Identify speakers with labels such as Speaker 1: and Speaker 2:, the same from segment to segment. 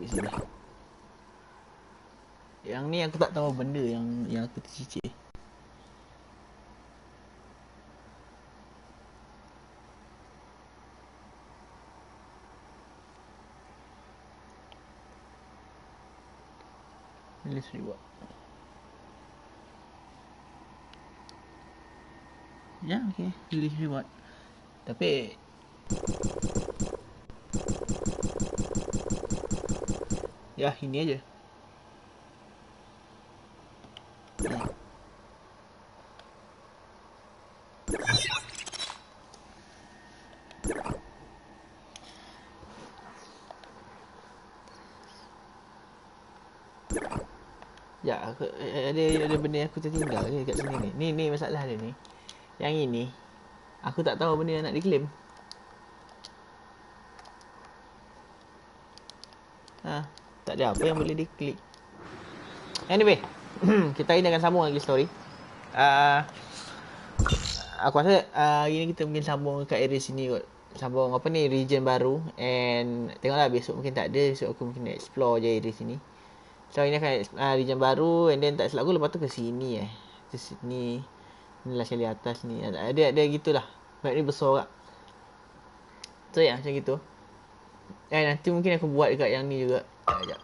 Speaker 1: kat sini. Yang ni aku tak tahu benda yang aku tercicir. List reward. Ya, okey. List reward. Tapi ya, ini aja. Ya, ada benda yang aku tertinggal ke kat sini ni. Ni masalah dia ni. Yang ini aku tak tahu benda yang nak diklaim. Tak ada apa yang boleh diklik. Anyway, kita ini akan sambung lagi story. Aku rasa hari ni kita mungkin sambung kat area sini kot. Sambung apa ni, region baru. And tengoklah besok mungkin tak ada. Besok aku mungkin explore je area sini. So ini akan region baru. And then tak silap aku lepas tu ke sini ke sini. Inilah sekali atas ni. Ada gitulah. Map ni besar tak. So ya, macam gitu. Nanti mungkin aku buat dekat yang ni juga. Sekejap.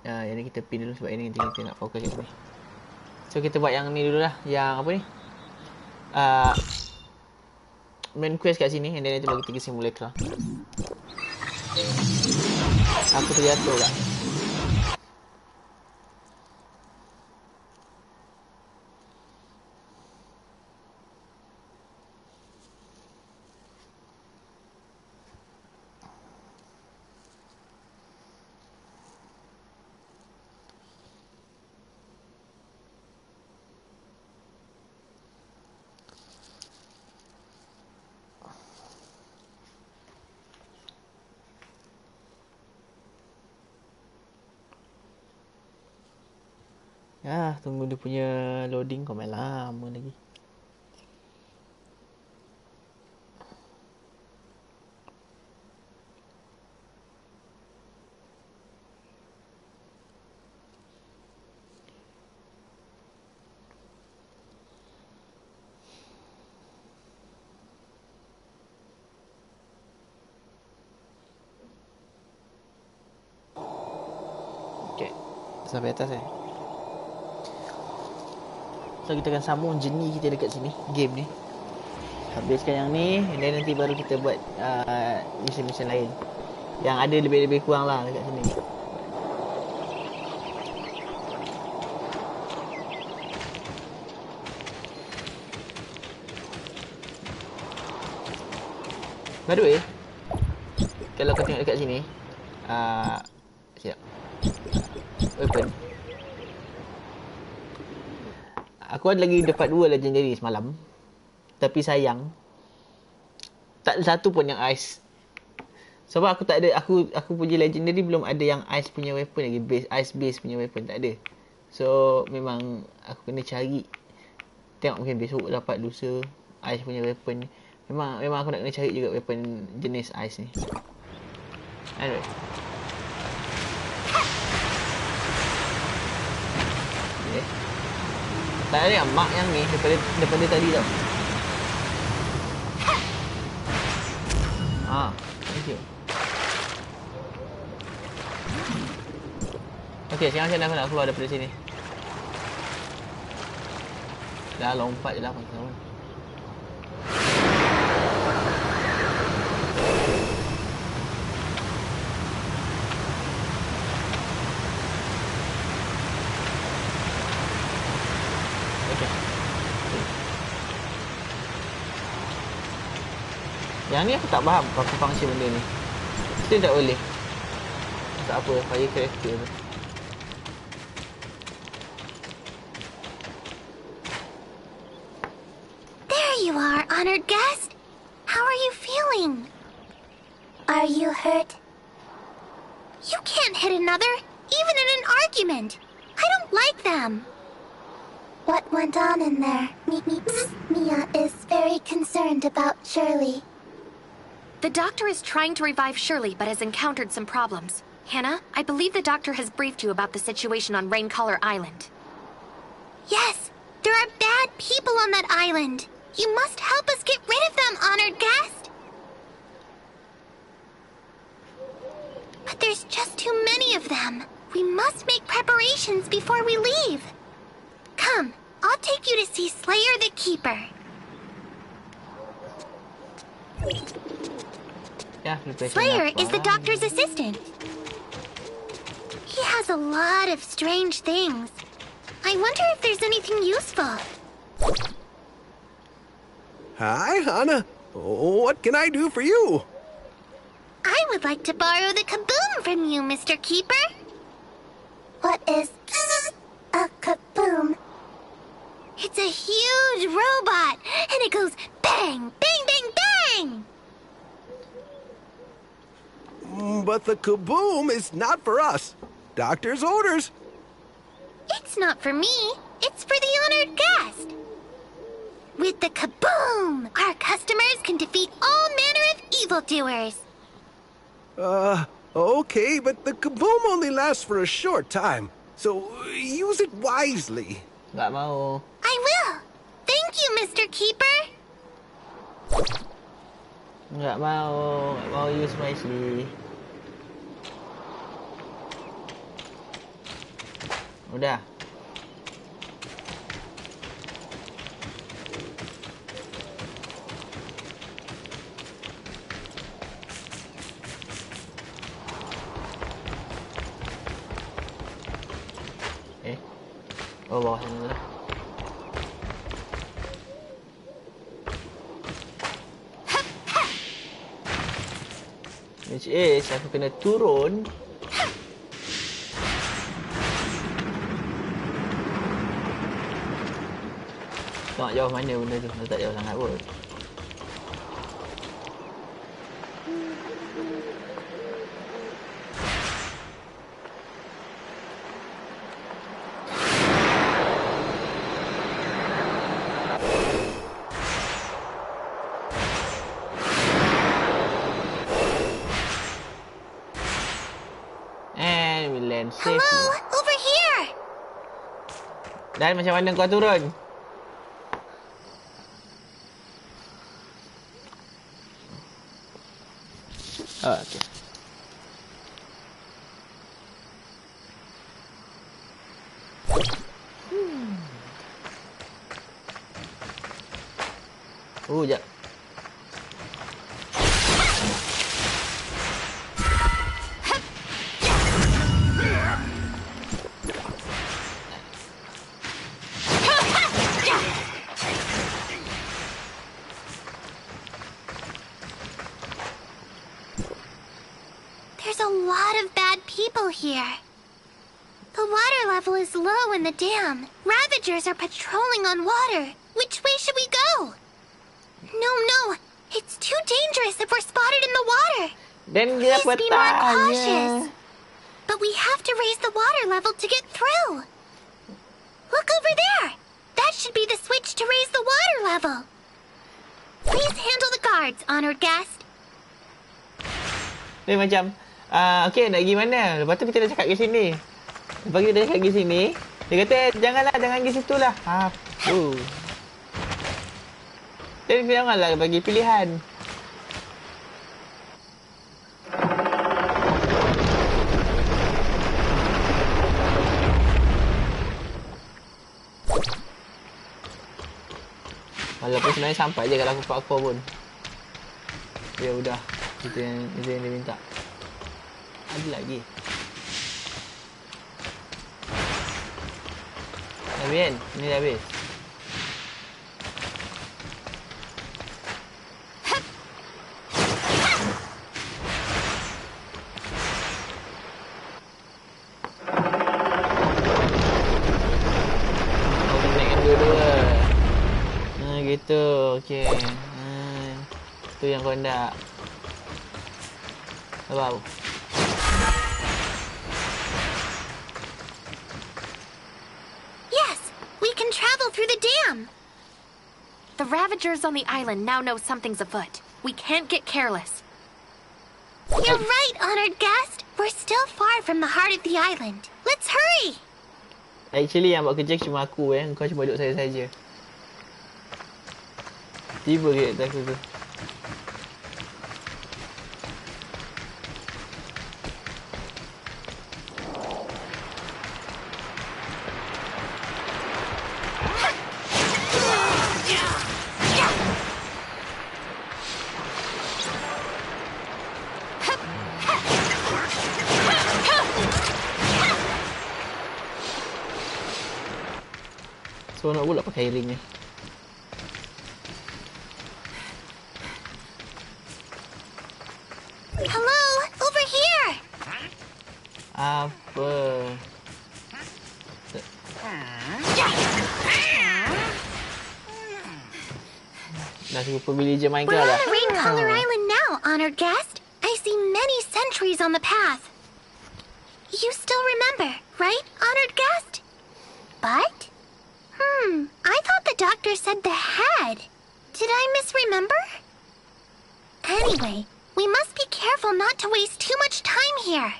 Speaker 1: Yang ni kita pin dulu sebab ini kita nak fokus kat sini. So kita buat yang ni dulu lah. Yang apa ni, main quest kat sini. And then nanti bagi 3 simulacra. Aku terjatuh kat. Tunggu dia punya loading kau main lama lagi. Okay, sampai atas So kita akan sambung journey kita dekat sini, game ni. Habiskan yang ni, and then nanti baru kita buat mission-mission lain yang ada lebih-lebih kurang lah dekat sini. By the way, kalau kau tengok dekat sini, siap, weapon. Aku ada lagi dapat 2 legendary semalam. Tapi sayang, tak ada satu pun yang ice. Sebab aku tak ada, aku punya legendary belum ada yang ice punya weapon lagi, ice base punya weapon tak ada. So memang aku kena cari. Tengok mungkin besok dapat lusa ice punya weapon. Memang aku nak kena cari juga weapon jenis ice ni. Anyway. Okay. Tak ada yang mark yang ni daripada tadi tau. Thank you. Okay, sekarang macam mana aku nak keluar daripada sini? Dah lompat je lah pasal. Yang ni aku tak faham apa function benda ni. Kita tak boleh. Tak apa, fire character tu.
Speaker 2: There you are, honored guest. How are you feeling? Are you hurt? You can't hit another, even in an argument. I don't like them. What went on in there? Mia is very concerned about Shirley.
Speaker 3: The doctor is trying to revive Shirley, but has encountered some problems. Hannah, I believe the doctor has briefed you about the situation on Raincolor Island.
Speaker 2: Yes, there are bad people on that island. You must help us get rid of them, honored guest. But there's just too many of them. We must make preparations before we leave. Come, I'll take you to see Slayer the Keeper. Slayer is the doctor's assistant. He has a lot of strange things. I wonder if there's anything useful.
Speaker 4: Hi, Hannah. What can I do for you?
Speaker 2: I would like to borrow the kaboom from you, Mr. Keeper. What is a kaboom? It's a huge robot, and it goes bang, bang, bang, bang!
Speaker 4: But the kaboom is not for us. Doctor's orders.
Speaker 2: It's not for me. It's for the honored guest. With the kaboom, our customers can defeat all manner of evildoers.
Speaker 4: Okay, but the kaboom only lasts for a short time. So use it wisely.
Speaker 1: Nggak mau.
Speaker 2: I will. Thank you, Mr. Keeper.
Speaker 1: Nggak mau use wisely. Udah. Oh, bawah sana lah. Which is, aku kena turun. Tak jauh mana benda tu. Tak jauh sangat pun. And we land safely.
Speaker 2: Hello, over here.
Speaker 1: Dan macam mana kau turun? Oh, okay. Jap.
Speaker 2: There's a lot of bad people here. The water level is low in the dam. Ravagers are patrolling on water. Which way should we go? No. It's too dangerous if we're spotted in the water.
Speaker 1: Dan dia
Speaker 2: Please be more cautious.
Speaker 1: petanya.
Speaker 2: But we have to raise the water level to get through. Look over there. That should be the switch to raise the water level. Please handle the guards, honored guest.
Speaker 1: Dia macam, okay, nak pergi mana? Lepas tu kita dah cakap ke sini. Lepas kita dah cakap ke sini, dia kata, jangan pergi situ lah. Dia janganlah bagi pilihan. Walaupun sebenarnya sampai je kalau aku parkour pun. Ya udah, itu yang dia minta. Ada lagi. Dah habis kan? Ini dah habis. Oh, kena naikkan dua-dua. Gitu, okey. Tu yang kau nak. Wow.
Speaker 2: Yes, we can travel through the dam.
Speaker 3: The Ravagers on the island now know something's afoot. We can't get careless.
Speaker 2: You're right, honored guest. We're still far from the heart of the island. Let's hurry!
Speaker 1: Actually yang buat kerja cuma aku kau cuma duduk saja. Tiba ke atas aku tu. Seronok pula pakai ring ni.
Speaker 2: Hello, over here!
Speaker 1: Apa? Dah cukup pilih je main
Speaker 2: We're
Speaker 1: kau
Speaker 2: on
Speaker 1: dah.
Speaker 2: the Rain Color Island now, honored guest. I see many sentries on the path. You still remember, right, honored guest? But? I thought the doctor said the head. Did I misremember? Anyway, we must be careful not to waste too much time here.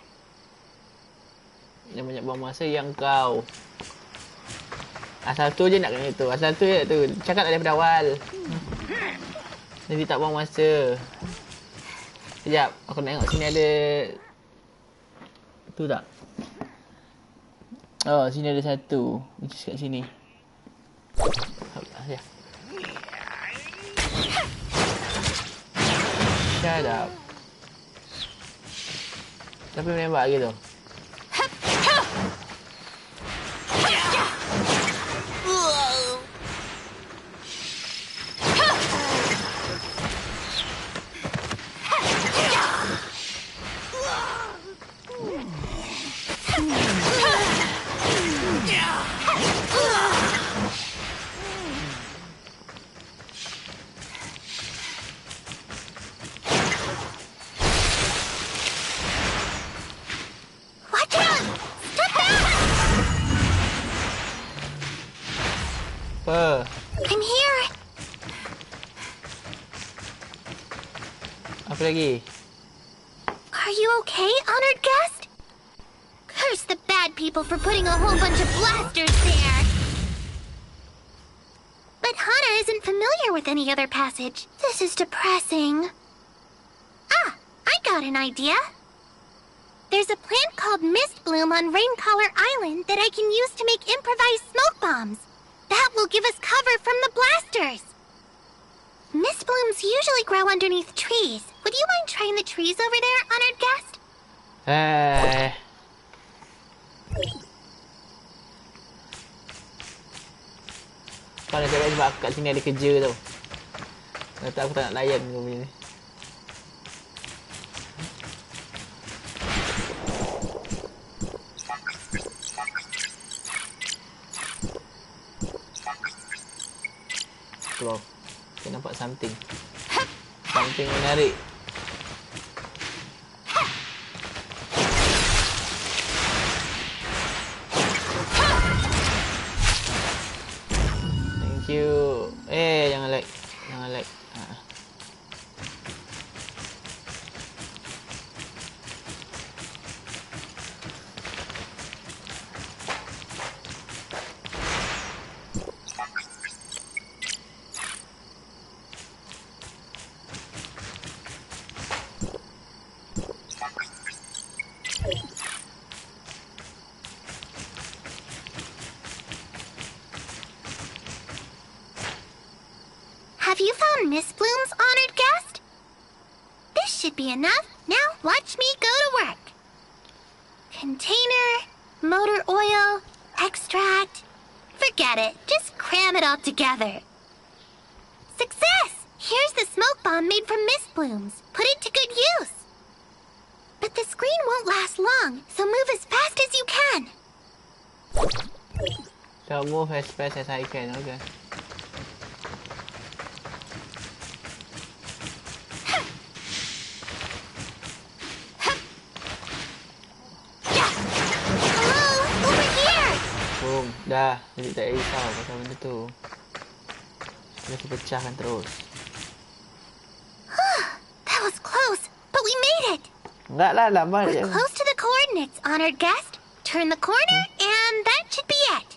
Speaker 1: Yang banyak buang masa yang kau. Asal tu je nak kena tu. Asal tu je tu. Cakap daripada awal. Jadi tak buang masa. Sekejap. Aku nak tengok sini ada... Tu tak? Oh, sini ada satu. Which is kat sini. Ya. Shut up. Siapa yang menembak gitu? Apa?
Speaker 2: I'm here.
Speaker 1: Apa lagi?
Speaker 2: Are you okay, honored guest? Curse the bad people for putting a whole bunch of blasters there. But Hana isn't familiar with any other passage. This is depressing. Ah, I got an idea. There's a plant called Mist Bloom on Raincolor Island that I can use to make improvised smoke bombs. That will give us cover from the blasters. Mist blooms usually grow underneath trees. Would you mind trying the trees over there, honored guest?
Speaker 1: Kau nak cakap sebab kat sini ada kerja tau. Kata aku tak nak layan kau punya ni. Wow, saya nampak something. Something menarik. Thank you. Jangan lag. Jangan lag.
Speaker 2: Have you found Mist Bloom's honored guest? This should be enough. Now watch me go to work. Container, motor oil, extract. Forget it. Just cram it all together. Success! Here's the smoke bomb made from Mist Blooms. Put it to good use. But the screen won't last long, so move as fast as you can.
Speaker 1: So move as fast as I can, okay.
Speaker 2: Hello, over here!
Speaker 1: Boom, dah. Jadi tak risau pasal benda tu. Dia aku pecahkan terus.
Speaker 2: That was close, but we made it.
Speaker 1: Enggak lah, lambat je.
Speaker 2: We're close to the coordinates, honored guest. Turn the corner, and that should be it.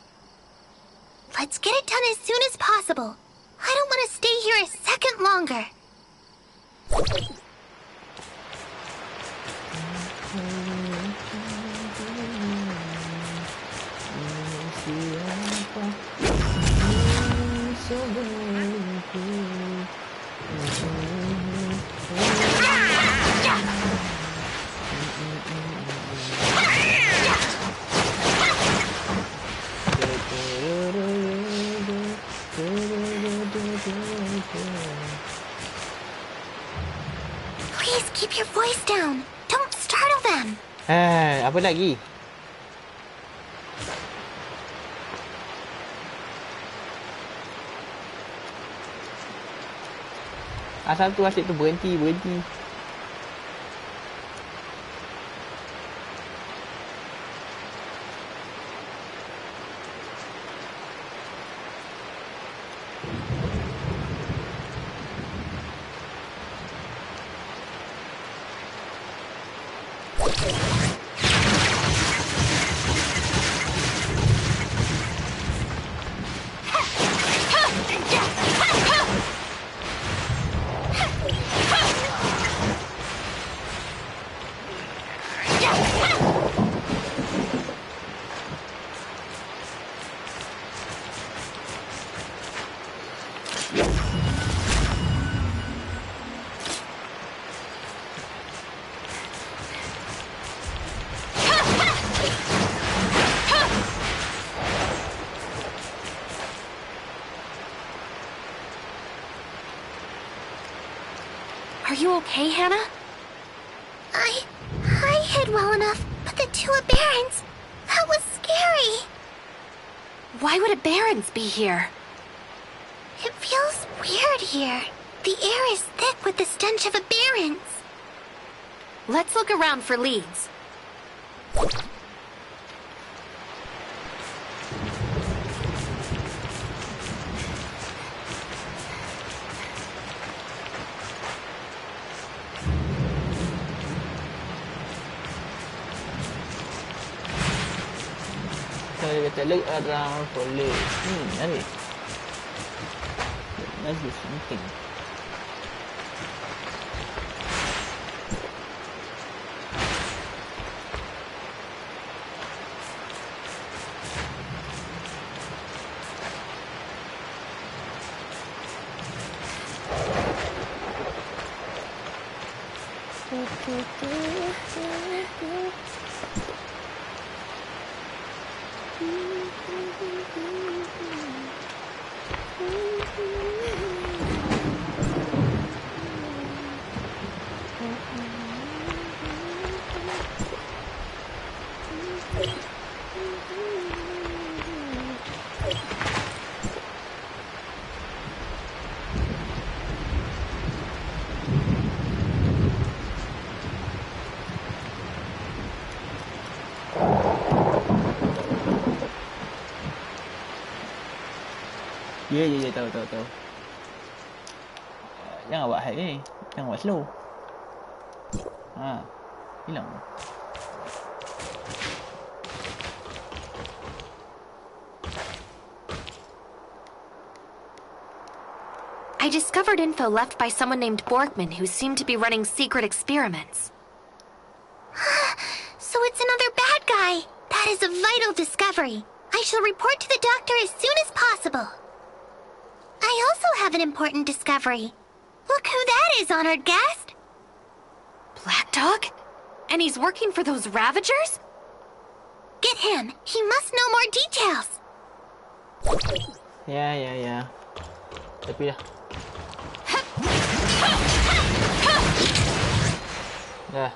Speaker 2: Let's get it done as soon as possible. I don't want to stay here a second longer. Please keep your voice down. Don't startle them.
Speaker 1: Apa lagi? Asal tu asyik tu berhenti.
Speaker 3: Are you okay, Hannah?
Speaker 2: I hid well enough, but the two Aberrants, that was scary.
Speaker 3: Why would Aberrants be here?
Speaker 2: It feels weird here. The air is thick with the stench of Aberrants.
Speaker 3: Let's look around for leads.
Speaker 1: So dia kata look around for leads. Menarik. That's just something. Ya, tahu. Jangan buat high ni. Jangan buat slow. Hilang.
Speaker 3: I discovered info left by someone named Borgman who seemed to be running secret experiments.
Speaker 2: So it's another bad guy. That is a vital discovery. I shall report to the doctor as soon as possible. I also have an important discovery. Look who that is, honored guest.
Speaker 3: Black Dog? And he's working for those Ravagers?
Speaker 2: Get him. He must know more details.
Speaker 1: Ya. Tapi dah. Dah.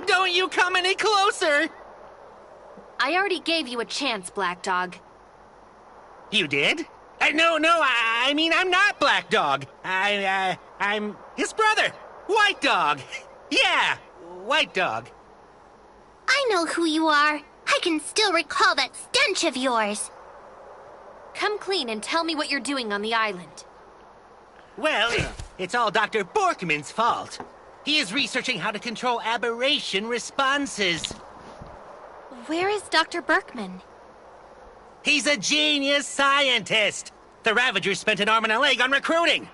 Speaker 5: Don't you come any closer!
Speaker 3: I already gave you a chance, Black Dog.
Speaker 5: You did? No, I mean, I'm not Black Dog. I'm his brother, White Dog. Yeah, White Dog.
Speaker 2: I know who you are. I can still recall that stench of yours.
Speaker 3: Come clean and tell me what you're doing on the island.
Speaker 5: Well, It's all Dr. Borkman's fault. He is researching how to control aberration responses.
Speaker 3: Where is Dr. Berkman?
Speaker 5: He's a genius scientist. The Ravagers spent an arm and a leg on recruiting.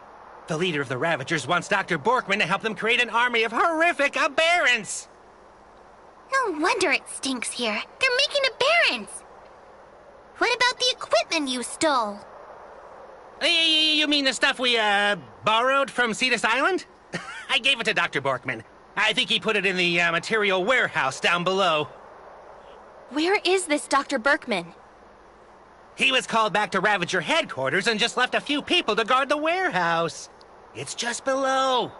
Speaker 5: The leader of the Ravagers wants Dr. Borkman to help them create an army of horrific aberrants.
Speaker 2: No wonder it stinks here. They're making aberrants. What about the equipment you stole?
Speaker 5: You mean the stuff we, borrowed from Cetus Island? I gave it to Dr. Borkman. I think he put it in the, material warehouse down below.
Speaker 3: Where is this Dr. Berkman?
Speaker 5: He was called back to Ravager headquarters and just left a few people to guard the warehouse. It's just below.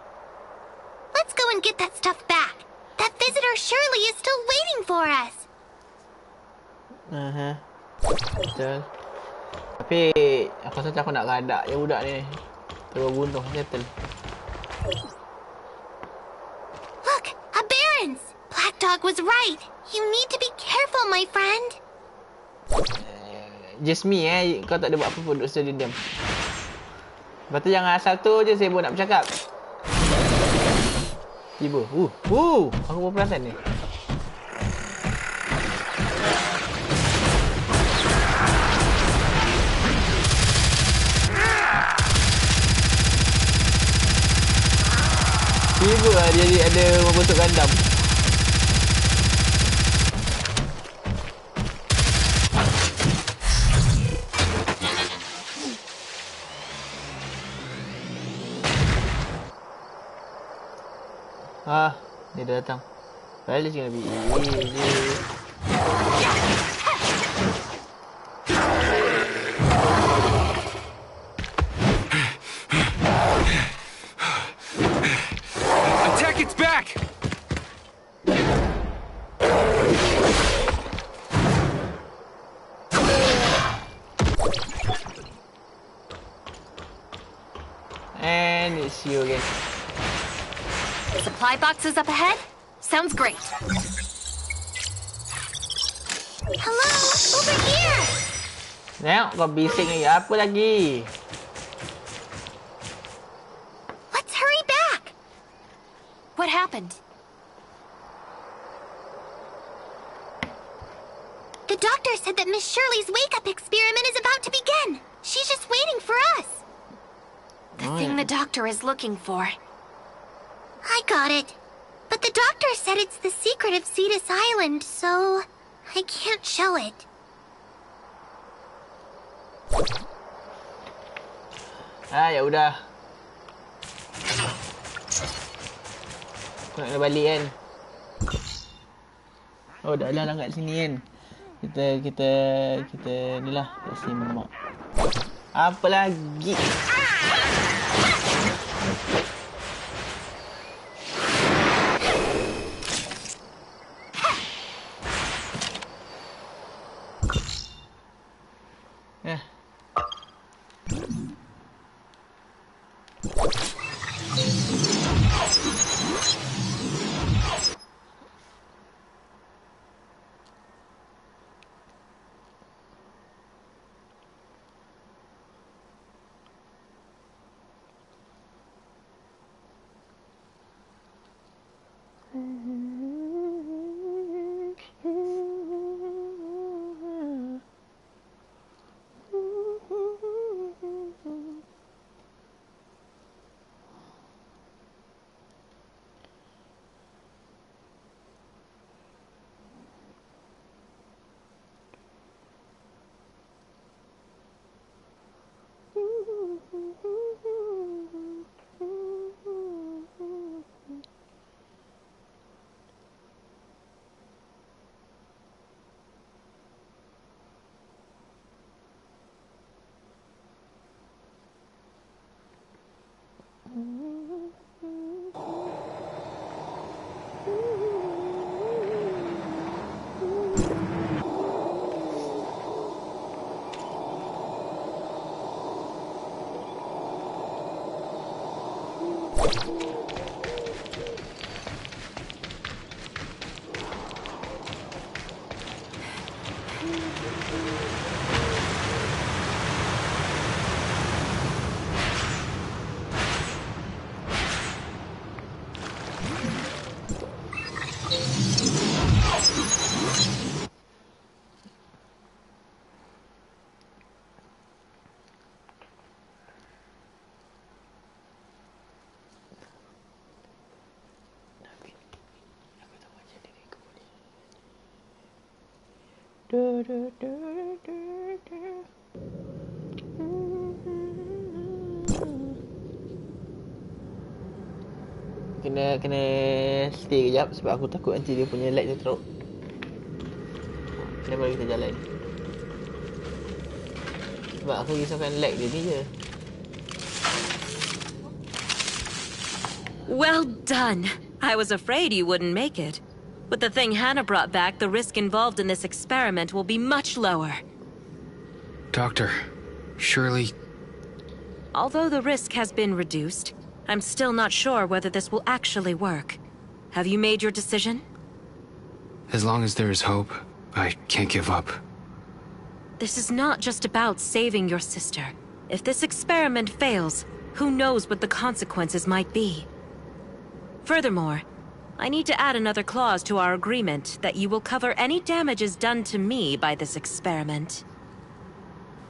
Speaker 2: Let's go and get that stuff back. That visitor surely is still waiting for us.
Speaker 1: Betul. Tapi aku rasa aku nak gadak je budak ni. Terus bunuh settle.
Speaker 2: Look, aberrants. Black Dog was right. You need to be careful, my friend.
Speaker 1: Just me kau tak ada buat apa-apa, duduk sedia diam. Lepas tu jangan asal tu je sibuk nak bercakap. Tiba. Aku baru perasan ni. Tiba lah dia ada membentuk gandam. Dia dah datang. Padahal dia cakap lebih je.
Speaker 4: Attack its back!
Speaker 1: And it's you again.
Speaker 3: Supply boxes up ahead? Sounds great.
Speaker 2: Hello, over here.
Speaker 1: Tengok kau bising lagi. Apa lagi?
Speaker 2: Let's hurry back.
Speaker 3: What happened?
Speaker 2: The doctor said that Miss Shirley's wake-up experiment is about to begin. She's just waiting for us.
Speaker 3: The thing the doctor is looking for.
Speaker 2: I got it. But the doctor said it's the secret of Cetus Island, so I can't show it.
Speaker 1: Ya udah. Kau nak kena balik kan? Oh, dah lah kat sini kan. Kita ni lah. Kat simak. Apa lagi? Kena stay kejap sebab aku takut nanti dia punya lag tu teruk. Kena baru kita jalan. Sebab aku risaukan lag dia ni je.
Speaker 6: Well done. I was afraid you wouldn't make it. With the thing Hannah brought back, the risk involved in this experiment will be much lower.
Speaker 7: Doctor, surely...
Speaker 6: Although the risk has been reduced, I'm still not sure whether this will actually work. Have you made your decision?
Speaker 7: As long as there is hope, I can't give up.
Speaker 6: This is not just about saving your sister. If this experiment fails, who knows what the consequences might be. Furthermore, I need to add another clause to our agreement that you will cover any damages done to me by this experiment.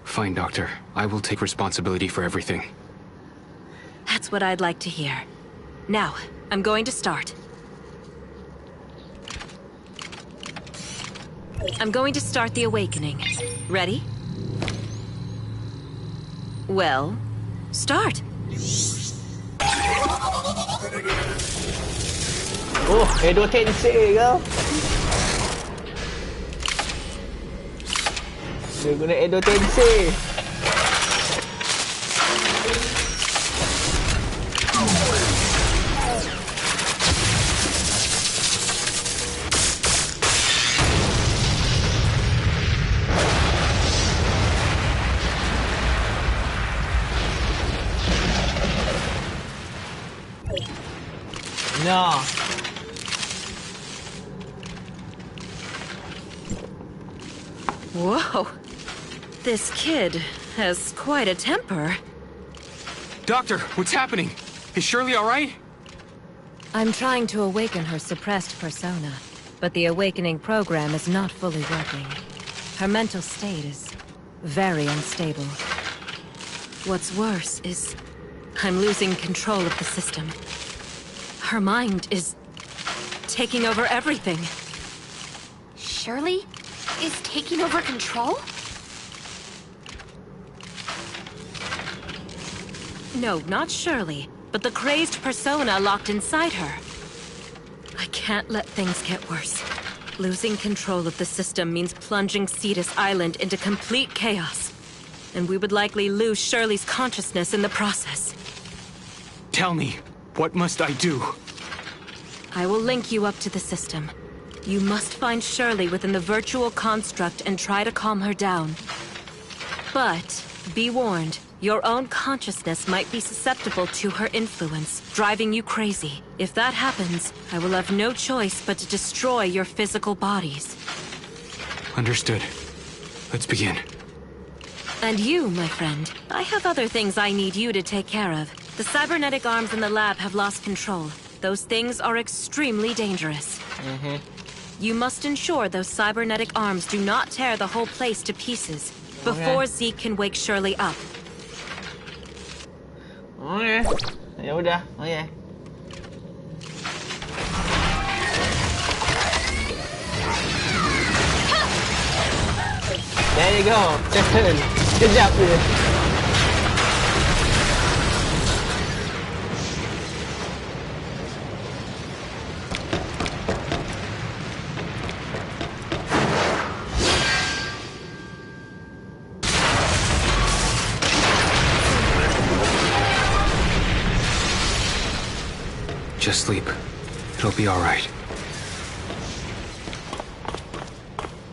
Speaker 7: Fine, Doctor. I will take responsibility for everything.
Speaker 6: That's what I'd like to hear. Now, I'm going to start. I'm going to start the awakening. Ready? Well, start.
Speaker 1: Oh, Edo Tensei kau. Dia guna Edo Tensei. No.
Speaker 6: Whoa. This kid has quite a temper.
Speaker 7: Doctor, what's happening? Is Shirley all right?
Speaker 8: I'm trying to awaken her suppressed persona, but the awakening program is not fully working. Her mental state is very unstable.
Speaker 6: What's worse is I'm losing control of the system. Her mind is taking over everything.
Speaker 3: Shirley is taking over control?
Speaker 6: No, not Shirley, but the crazed persona locked inside her. I can't let things get worse. Losing control of the system means plunging Cetus Island into complete chaos. And we would likely lose Shirley's consciousness in the process.
Speaker 7: Tell me, what must I do?
Speaker 6: I will link you up to the system. You must find Shirley within the virtual construct and try to calm her down. But be warned, your own consciousness might be susceptible to her influence, driving you crazy. If that happens, I will have no choice but to destroy your physical bodies.
Speaker 7: Understood. Let's begin.
Speaker 6: And you, my friend, I have other things I need you to take care of. The cybernetic arms in the lab have lost control. Those things are extremely dangerous. You must ensure those cybernetic arms do not tear the whole place to pieces before Zeke can wake Shirley up.
Speaker 1: Okay. Ya udah. Okay. There you go. Settle. Kejap je.
Speaker 7: Just sleep. It'll be all right.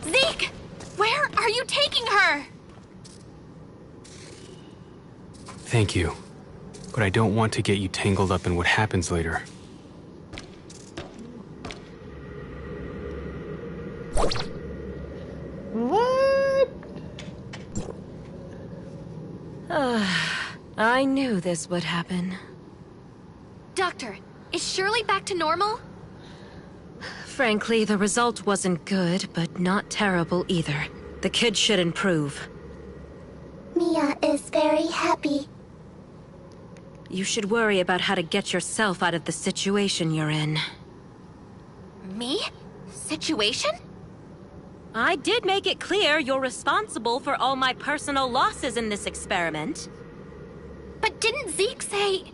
Speaker 3: Zeke! Where are you taking her?
Speaker 7: Thank you. But I don't want to get you tangled up in what happens later.
Speaker 1: What?
Speaker 8: I knew this would happen.
Speaker 3: Doctor, is Shirley back to normal?
Speaker 6: Frankly, the result wasn't good, but not terrible either. The kid should improve.
Speaker 2: Mia is very happy.
Speaker 6: You should worry about how to get yourself out of the situation you're in.
Speaker 3: Me? Situation?
Speaker 6: I did make it clear you're responsible for all my personal losses in this experiment.
Speaker 3: But didn't Zeke say...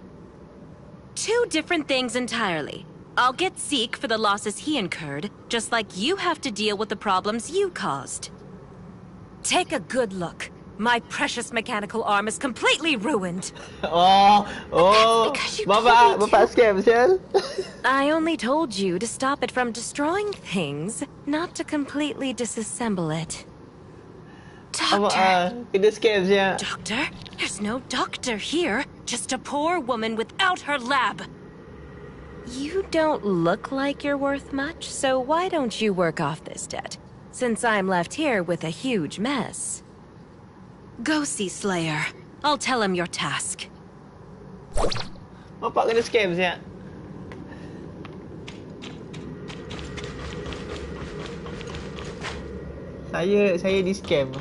Speaker 6: Two different things entirely. I'll get Zeke for the losses he incurred, just like you have to deal with the problems you caused. Take a good look. My precious mechanical arm is completely ruined.
Speaker 1: Oh,
Speaker 3: because you
Speaker 1: bapak scam sial.
Speaker 6: I only told you to stop it from destroying things, not to completely disassemble it.
Speaker 3: Doctor,
Speaker 1: Kena scam sial.
Speaker 6: Doctor? There's no doctor here, just a poor woman without her lab. You don't look like you're worth much, so why don't you work off this debt? Since I'm left here with a huge mess. Go see Slayer. I'll tell him your task.
Speaker 1: Bapak kena scam sial. Saya di scam.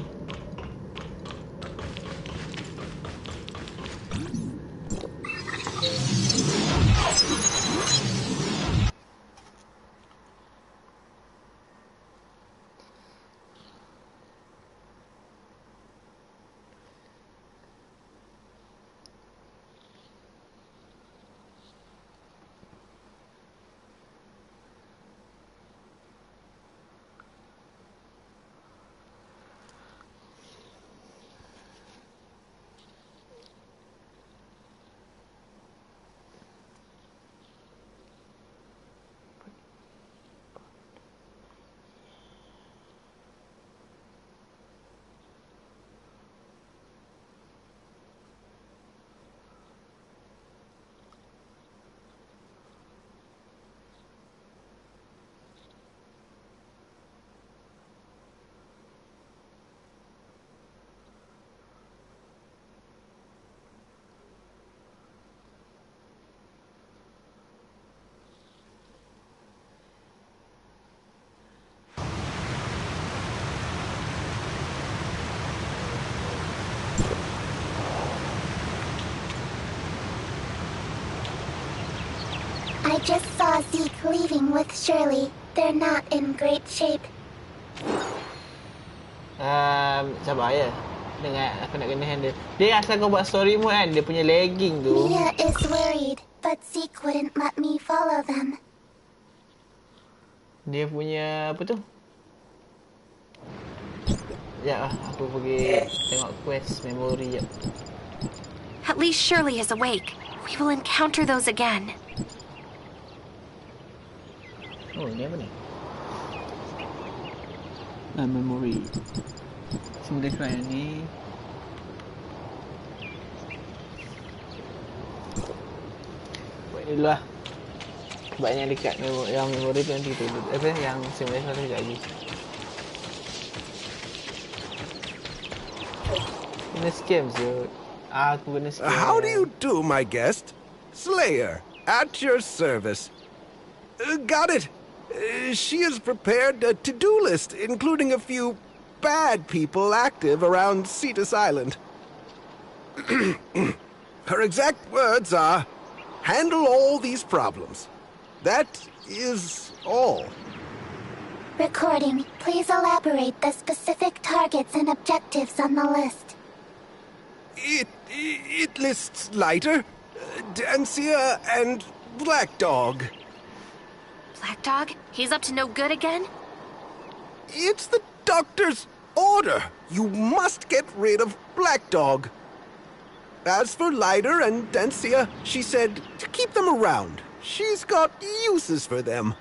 Speaker 2: I just saw Zeke leaving with Shirley. They're not in great shape.
Speaker 1: Sabar ya. Dengar, aku nak kena handle. Dia asal kau buat story mode kan, dia punya lagging tu.
Speaker 2: Mia is worried, but Zeke wouldn't let me follow them.
Speaker 1: Dia punya apa tu? Ya, aku pergi tengok quest memory jap.
Speaker 3: at least Shirley is awake. We will encounter those again.
Speaker 1: Oh, ini apa ni? Memory. Simulate file ni. Buat ni dulu lah. Sebab yang dekat yang memori tu nanti kita apa yang simulate file tu sekejap lagi. Kena scam je. Aku kena scam.
Speaker 4: How do you do, my guest? Slayer, at your service. Got it. She has prepared a to-do list, including a few bad people active around Cetus Island. Her exact words are, handle all these problems. That is all.
Speaker 2: Recording. Please elaborate the specific targets and objectives on the list.
Speaker 4: It lists Lighter, Dancia, and Black Dog.
Speaker 3: Black Dog? He's up to no good again?
Speaker 4: It's the doctor's order. You must get rid of Black Dog. As for Lighter and Dancia, she said to keep them around. She's got uses for them.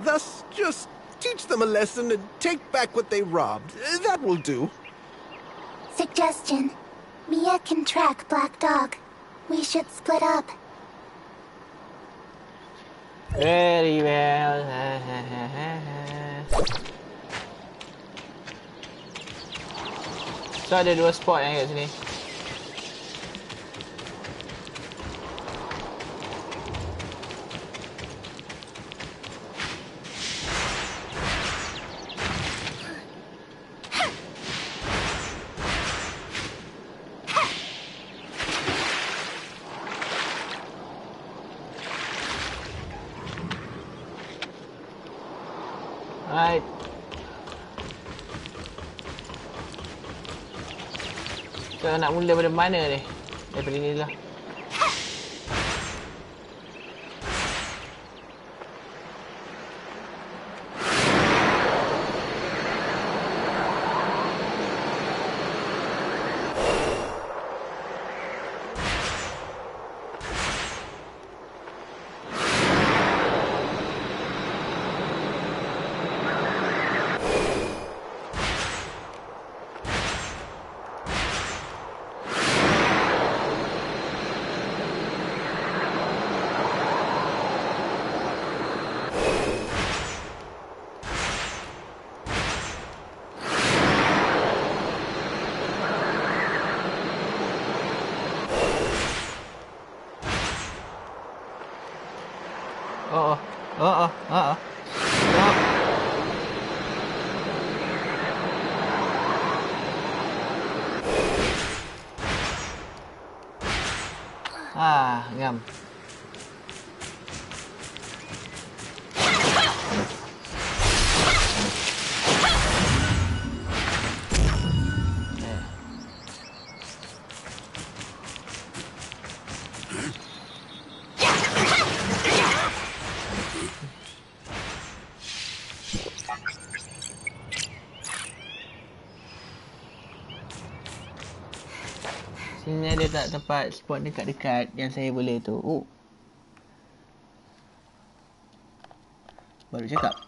Speaker 4: Thus, just teach them a lesson and take back what they robbed. That will do.
Speaker 2: Suggestion. Mia can track Black Dog. We should split up.
Speaker 1: Very well. So ada dua spot yang kat sini. Alright. Kau nak mula pada mana ni? Daripada ni lah. Ngam. Sini ada tak tempat spot dekat-dekat yang saya boleh tu. Oh. Baru cakap.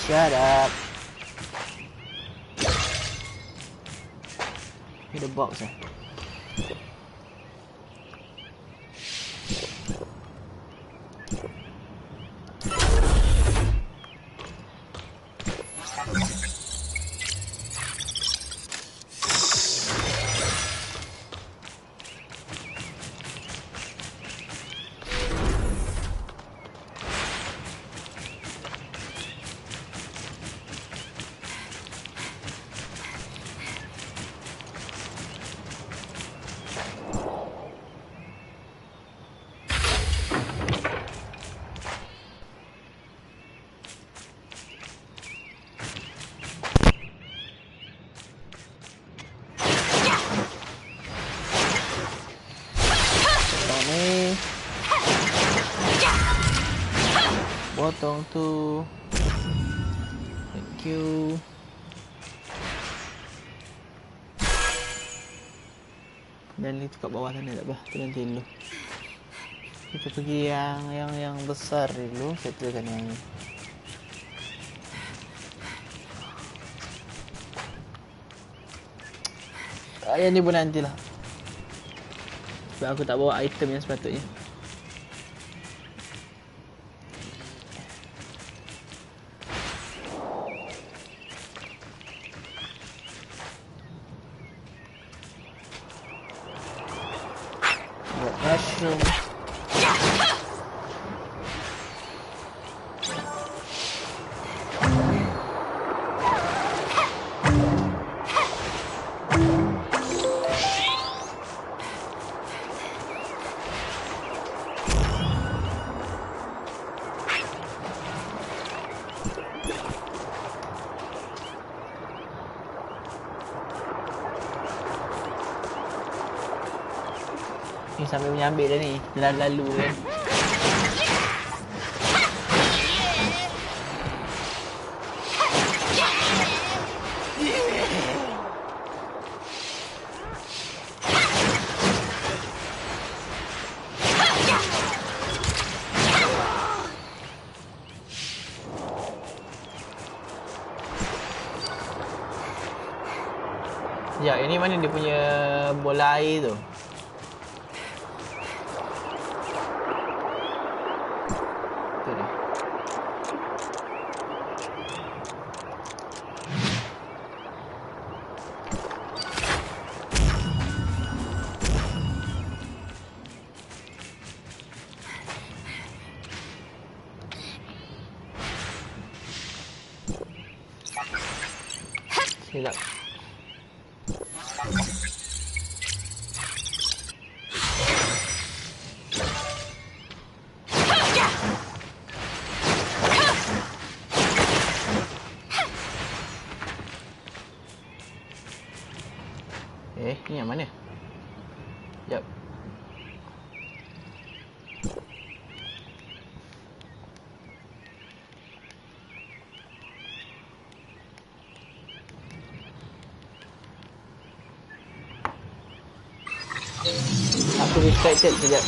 Speaker 1: Shut up. Ada box lah. Potong tu. Thank you. Dan itu kat bawah sana tak apa. Tu nanti dulu. Kita pergi yang besar dulu. Settlekan yang ni. Yang ni pun nantilah. Sebab aku tak bawa item yang sepatutnya. Mushroom. Ni sambil menyambil dah ni. Lalu kan. Ya, ini mana dia punya bola air tu? Silap. distracted sekejap.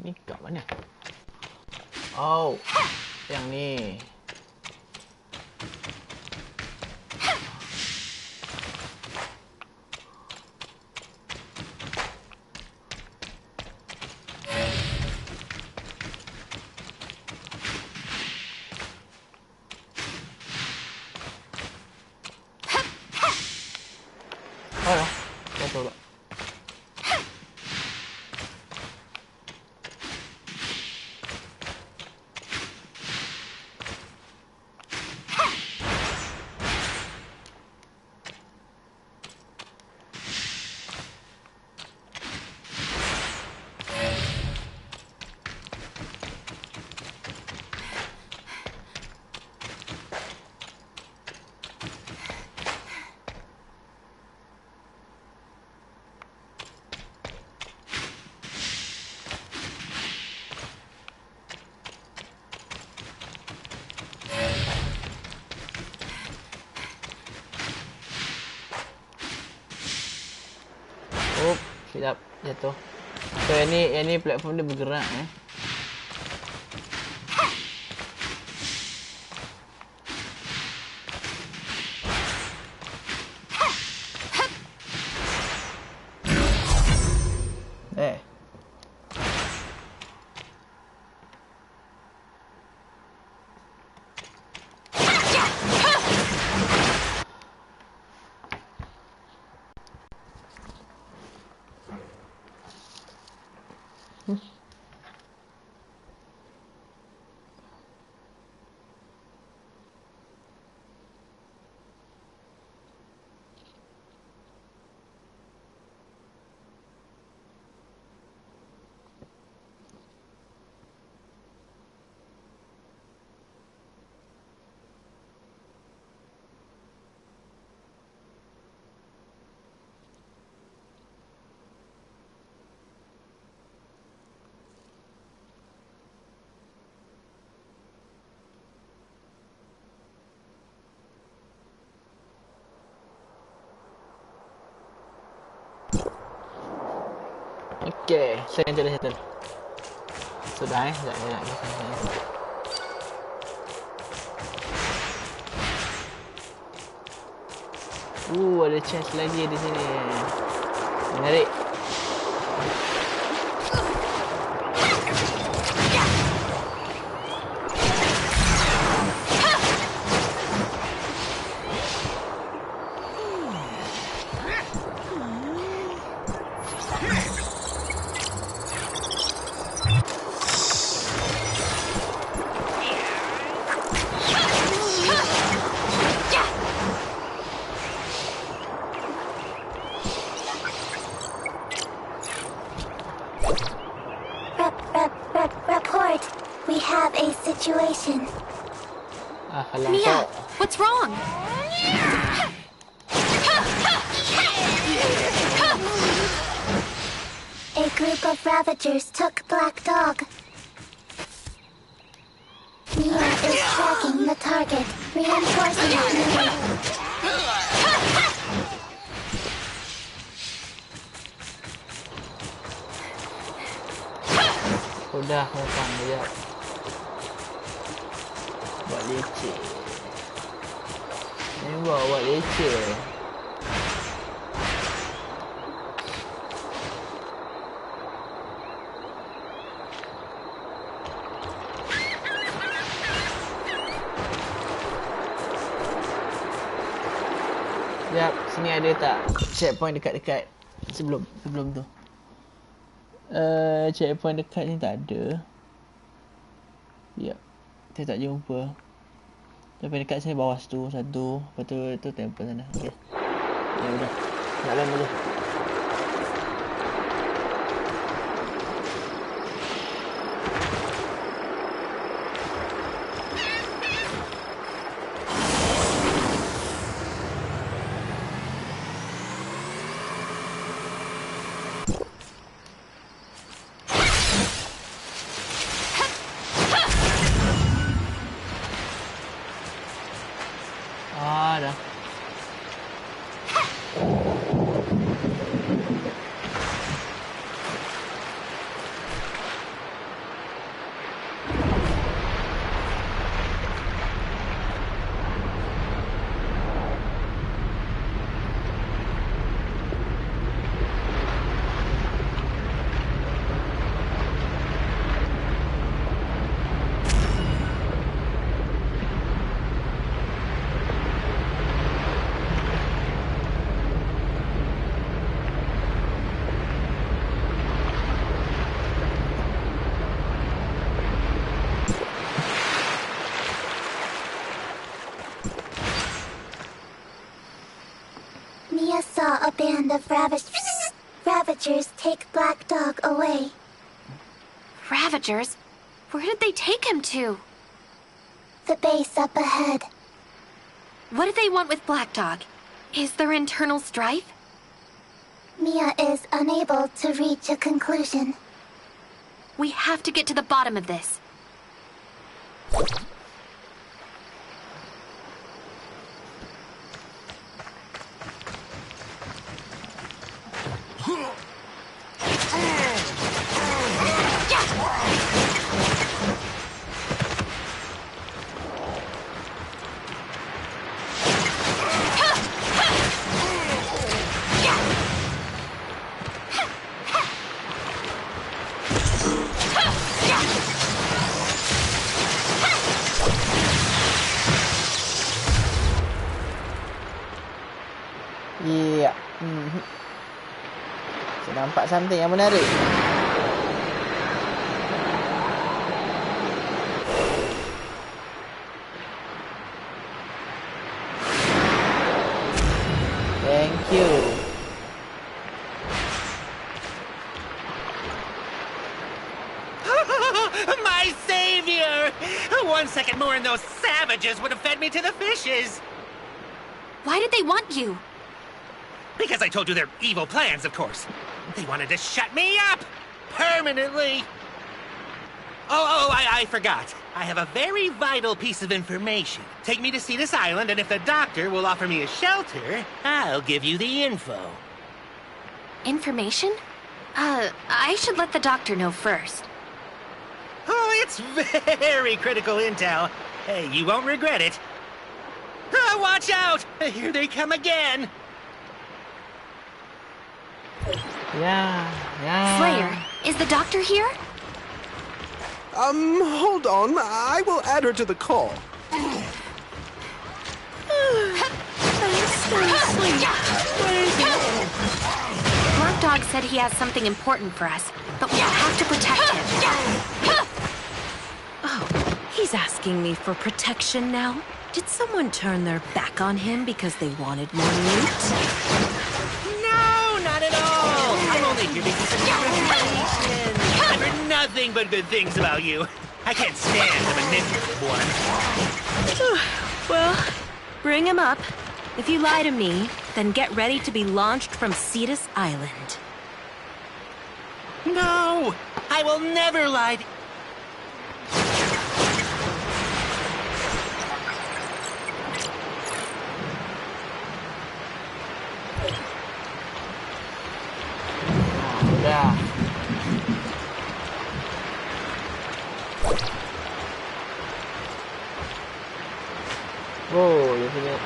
Speaker 1: Ni kat mana? Oh, yang ni. Oh, jatuh pula. Oh, silap jatuh. So yang ni platform dia bergerak eh. Eh. Okay, settle. Sudah sekejap. Ada chest lagi di sini. Menarik.
Speaker 2: Report. We have a situation.
Speaker 3: Mia, what's wrong?
Speaker 2: A group of Ravagers took Black Dog. Mia is tracking the target. Reinforcements needed.
Speaker 1: Udah, ngupang dia. Buat leceh. Ini buat leceh. Sekejap, sini ada tak checkpoint dekat-dekat sebelum tu? Checkpoint dekat ni tak ada. Ya, saya tak jumpa. Checkpoint dekat sini bawah tu satu. Lepas tu temple sana. Okey. Ya udah. Nak lain aja.
Speaker 2: band of Ravagers take Black Dog away.
Speaker 3: Ravagers? Where did they take him to?
Speaker 2: The base up ahead.
Speaker 3: What do they want with Black Dog? Is there internal strife?
Speaker 2: Mia is unable to reach a conclusion.
Speaker 3: We have to get to the bottom of this.
Speaker 1: Ya. Saya nampak something yang menarik. Thank you.
Speaker 5: My savior! 1 second more and those savages would have fed me to the fishes.
Speaker 3: Why did they want you?
Speaker 5: Because I told you their evil plans, of course. They wanted to shut me up! Permanently! I forgot. I have a very vital piece of information. Take me to Cetus Island, and if the doctor will offer me a shelter, I'll give you the info.
Speaker 3: Information? I should let the doctor know first.
Speaker 5: Oh, it's very critical intel. Hey, you won't regret it. Watch out! Here they come again!
Speaker 1: Yeah.
Speaker 3: Slayer, is the doctor here?
Speaker 4: Hold on. I will add her to the call.
Speaker 3: Black Dog said he has something important for us, but we'll have to protect him.
Speaker 8: Oh, he's asking me for protection now? Did someone turn their back on him because they wanted more loot?
Speaker 5: No, not at all. I'm only here because of your reputation. I've heard nothing but good things about you. I can't stand the manipulative one.
Speaker 8: Well, bring him up. If you lie to me, then get ready to be launched from Cetus Island.
Speaker 5: No, I will never lie to...
Speaker 1: Dah. Oh, dia punya.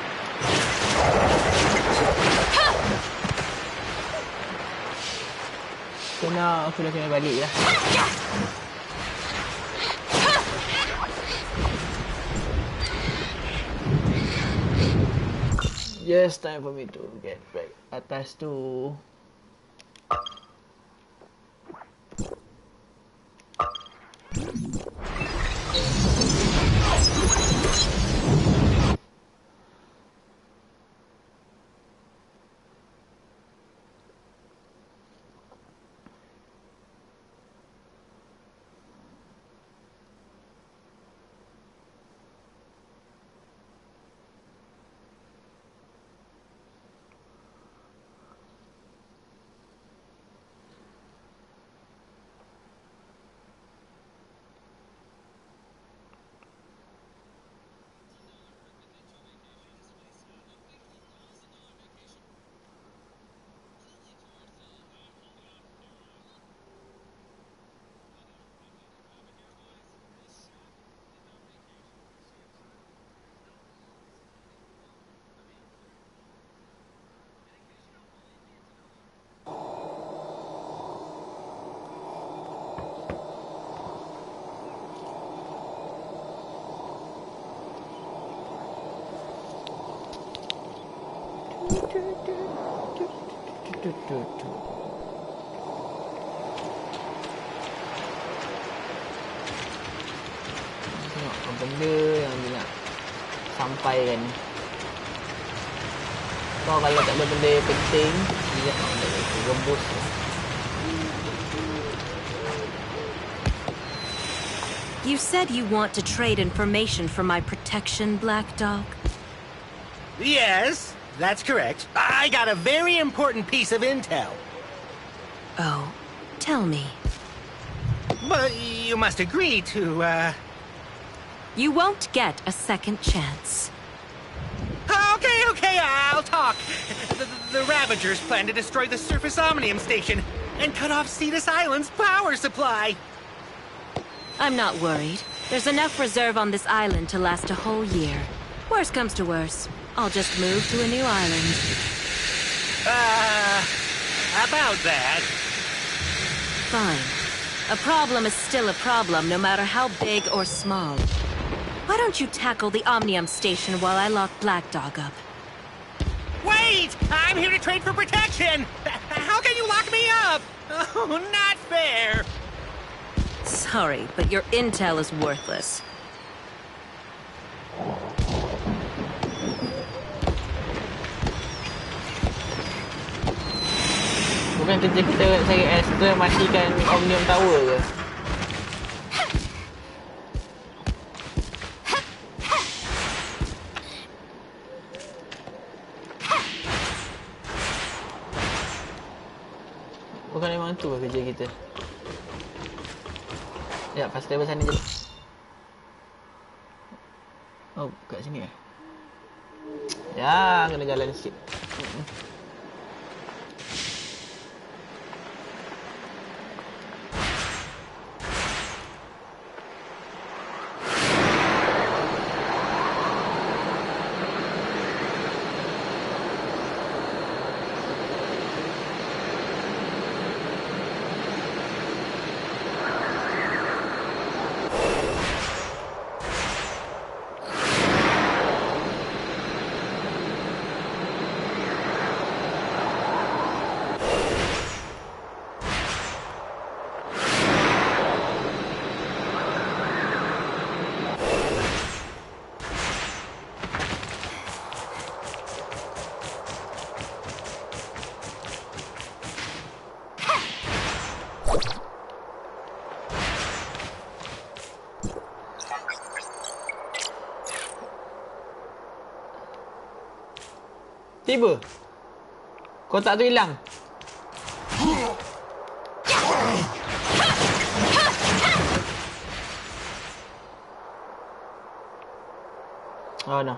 Speaker 1: Aku dah kena balik lah. Yes, time for me to get back atas tu. Tengok apa benda yang dia nak sampaikan. Kau kalau tak ada benda penting, dia gembus.
Speaker 6: You said you want to trade information for my protection, Black Dog?
Speaker 5: Yes, that's correct. I got a very important piece of intel.
Speaker 6: Oh, tell me.
Speaker 5: But you must agree to,
Speaker 6: You won't get a second chance.
Speaker 5: Okay, I'll talk. The Ravagers plan to destroy the surface Omnium station and cut off Cetus Island's power supply.
Speaker 6: I'm not worried. There's enough reserve on this island to last a whole year. Worst comes to worst, I'll just move to a new island.
Speaker 5: About that.
Speaker 6: Fine. A problem is still a problem, no matter how big or small. Why don't you tackle the Omnium station while I lock Black Dog up?
Speaker 5: Wait! I'm here to trade for protection! How can you lock me up? Oh, not fair!
Speaker 6: Sorry, but your intel is worthless.
Speaker 1: Bukan kerja kita cari extra matikan Omnium Tower ke? Bukan memang tu ke kerja kita? Ya, pas level sana je. Oh, kat sini eh? Ya, kena jalan sikit. Tiba. Kotak tu hilang. Oh no.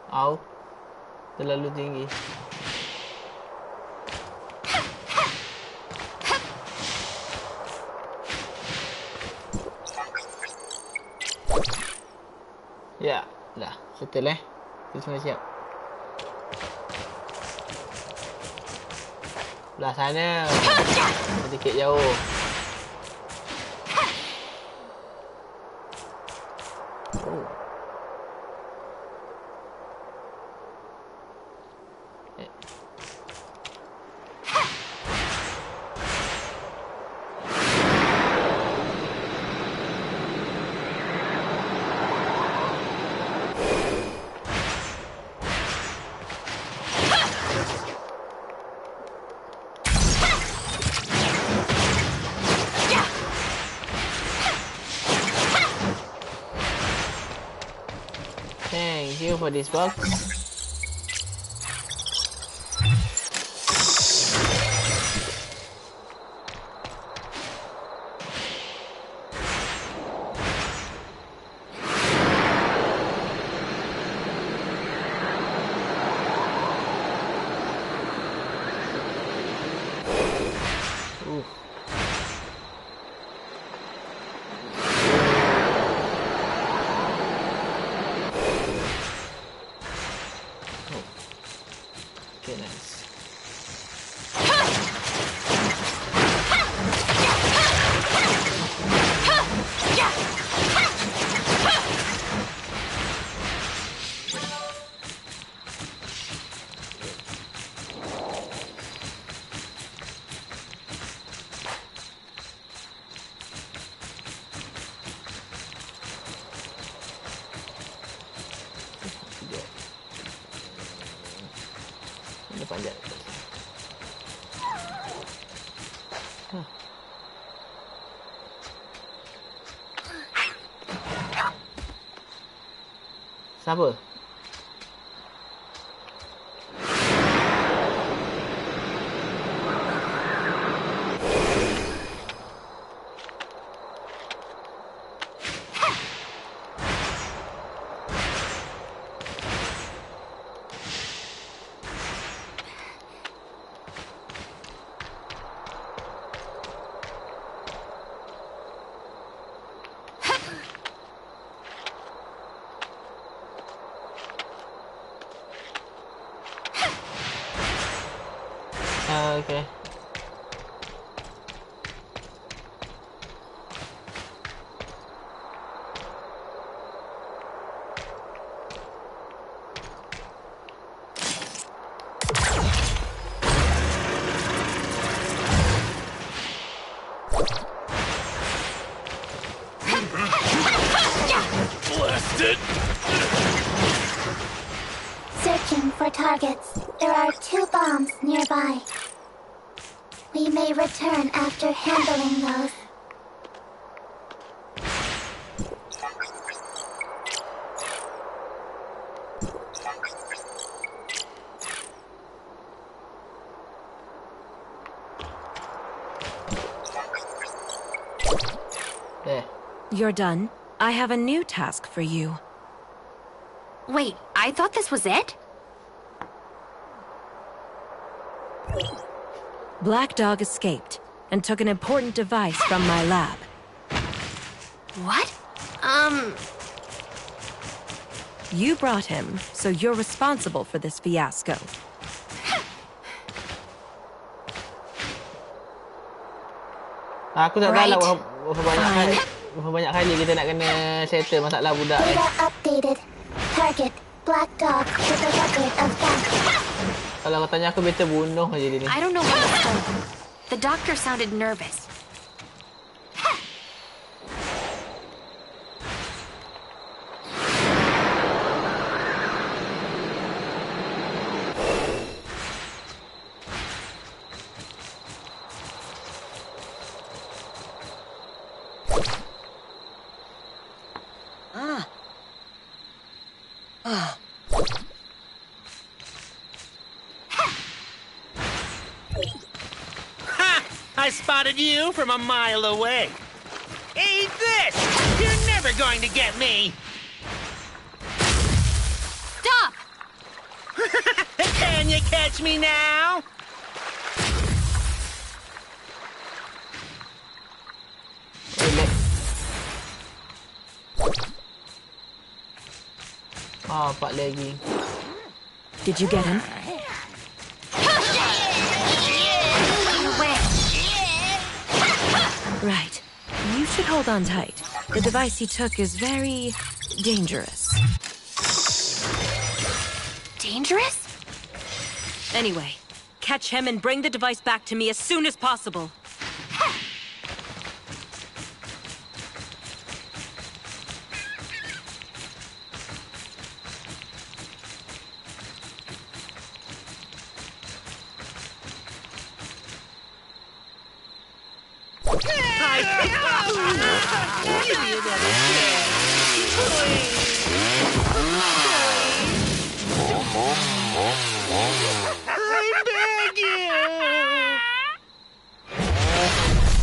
Speaker 1: Au. Terlalu tinggi. Ya, dah. Settle Kita semua siap. Belah sana. Sedikit jauh. Oh. Thank you for this box. panjat. Siapa? Okay.
Speaker 5: Blasted!
Speaker 2: Searching for targets. There are 2 bombs nearby. We may return after handling those.
Speaker 1: There.
Speaker 8: You're done. I have a new task for you.
Speaker 3: Wait, I thought this was it?
Speaker 8: Black Dog escaped and took an important device from my lab.
Speaker 3: What?
Speaker 8: You brought him, so you're responsible for this fiasco.
Speaker 1: Aku tak tahu lah
Speaker 3: Right.
Speaker 1: berapa banyak kali kita nak kena settle masalah budak ni.
Speaker 2: Data updated. Target, Black Dog with a record of theft.
Speaker 1: Kalau kau tanya aku, better bunuh aja dia ni.
Speaker 3: I don't know what to say. The doctor sounded nervous.
Speaker 5: Ha! I spotted you from a mile away. Eat this! You're never going to get me!
Speaker 3: Stop!
Speaker 5: Can you catch me now?
Speaker 1: Ah, 4 lagi.
Speaker 8: Did you get him? Right. You should hold on tight. The device he took is very dangerous.
Speaker 3: Dangerous?
Speaker 8: Anyway, catch him and bring the device back to me as soon as possible.
Speaker 5: Give me another chance. I beg you!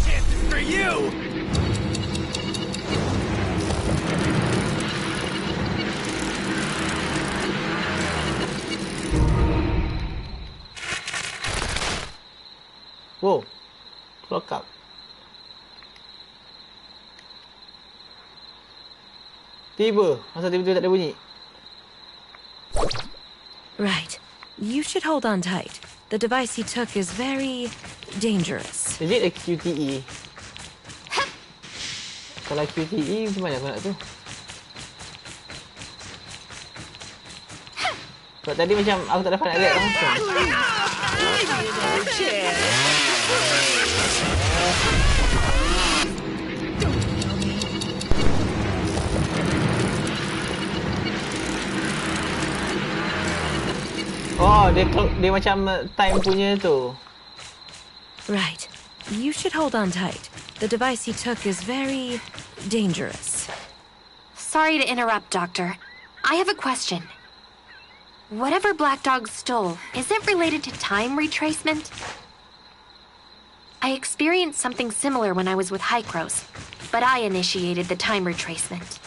Speaker 5: This is for you!
Speaker 1: Wow. Clock up. Tiba. Masa tiba-tiba tak ada bunyi.
Speaker 8: Right. You should hold on tight. The device he took is very dangerous.
Speaker 1: Is it a QTE? Kalau QTE, macam mana aku nak tu? Sebab tadi macam aku tak dapat nak react langsung.
Speaker 5: Give me another chance.
Speaker 1: Oh, dia macam time punya tu.
Speaker 8: Right. You should hold on tight. The device he took is very dangerous.
Speaker 3: Sorry to interrupt, Doctor. I have a question. Whatever Black Dog stole, is it related to time retracement? I experienced something similar when I was with Hykros, but I initiated the time retracement.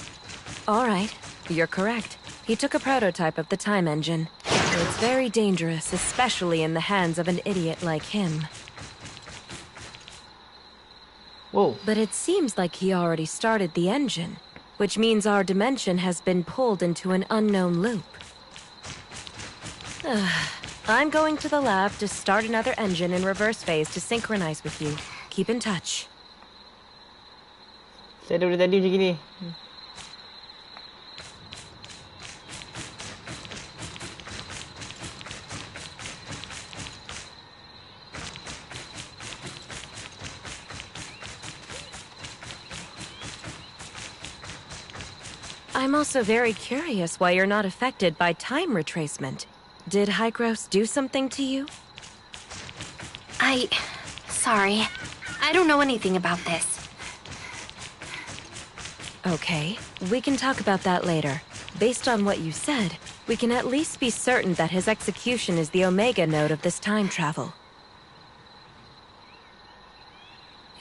Speaker 8: All right, you're correct. He took a prototype of the time engine. It's very dangerous, especially in the hands of an idiot like him.
Speaker 1: Whoa.
Speaker 8: But it seems like he already started the engine, which means our dimension has been pulled into an unknown loop. I'm going to the lab to start another engine in reverse phase to synchronize with you. Keep in touch.
Speaker 1: Saya dari tadi macam gini.
Speaker 8: I'm also very curious why you're not affected by time retracement. Did Hykros do something to you?
Speaker 3: Sorry. I don't know anything about this.
Speaker 8: Okay, we can talk about that later. Based on what you said, we can at least be certain that his execution is the Omega node of this time travel.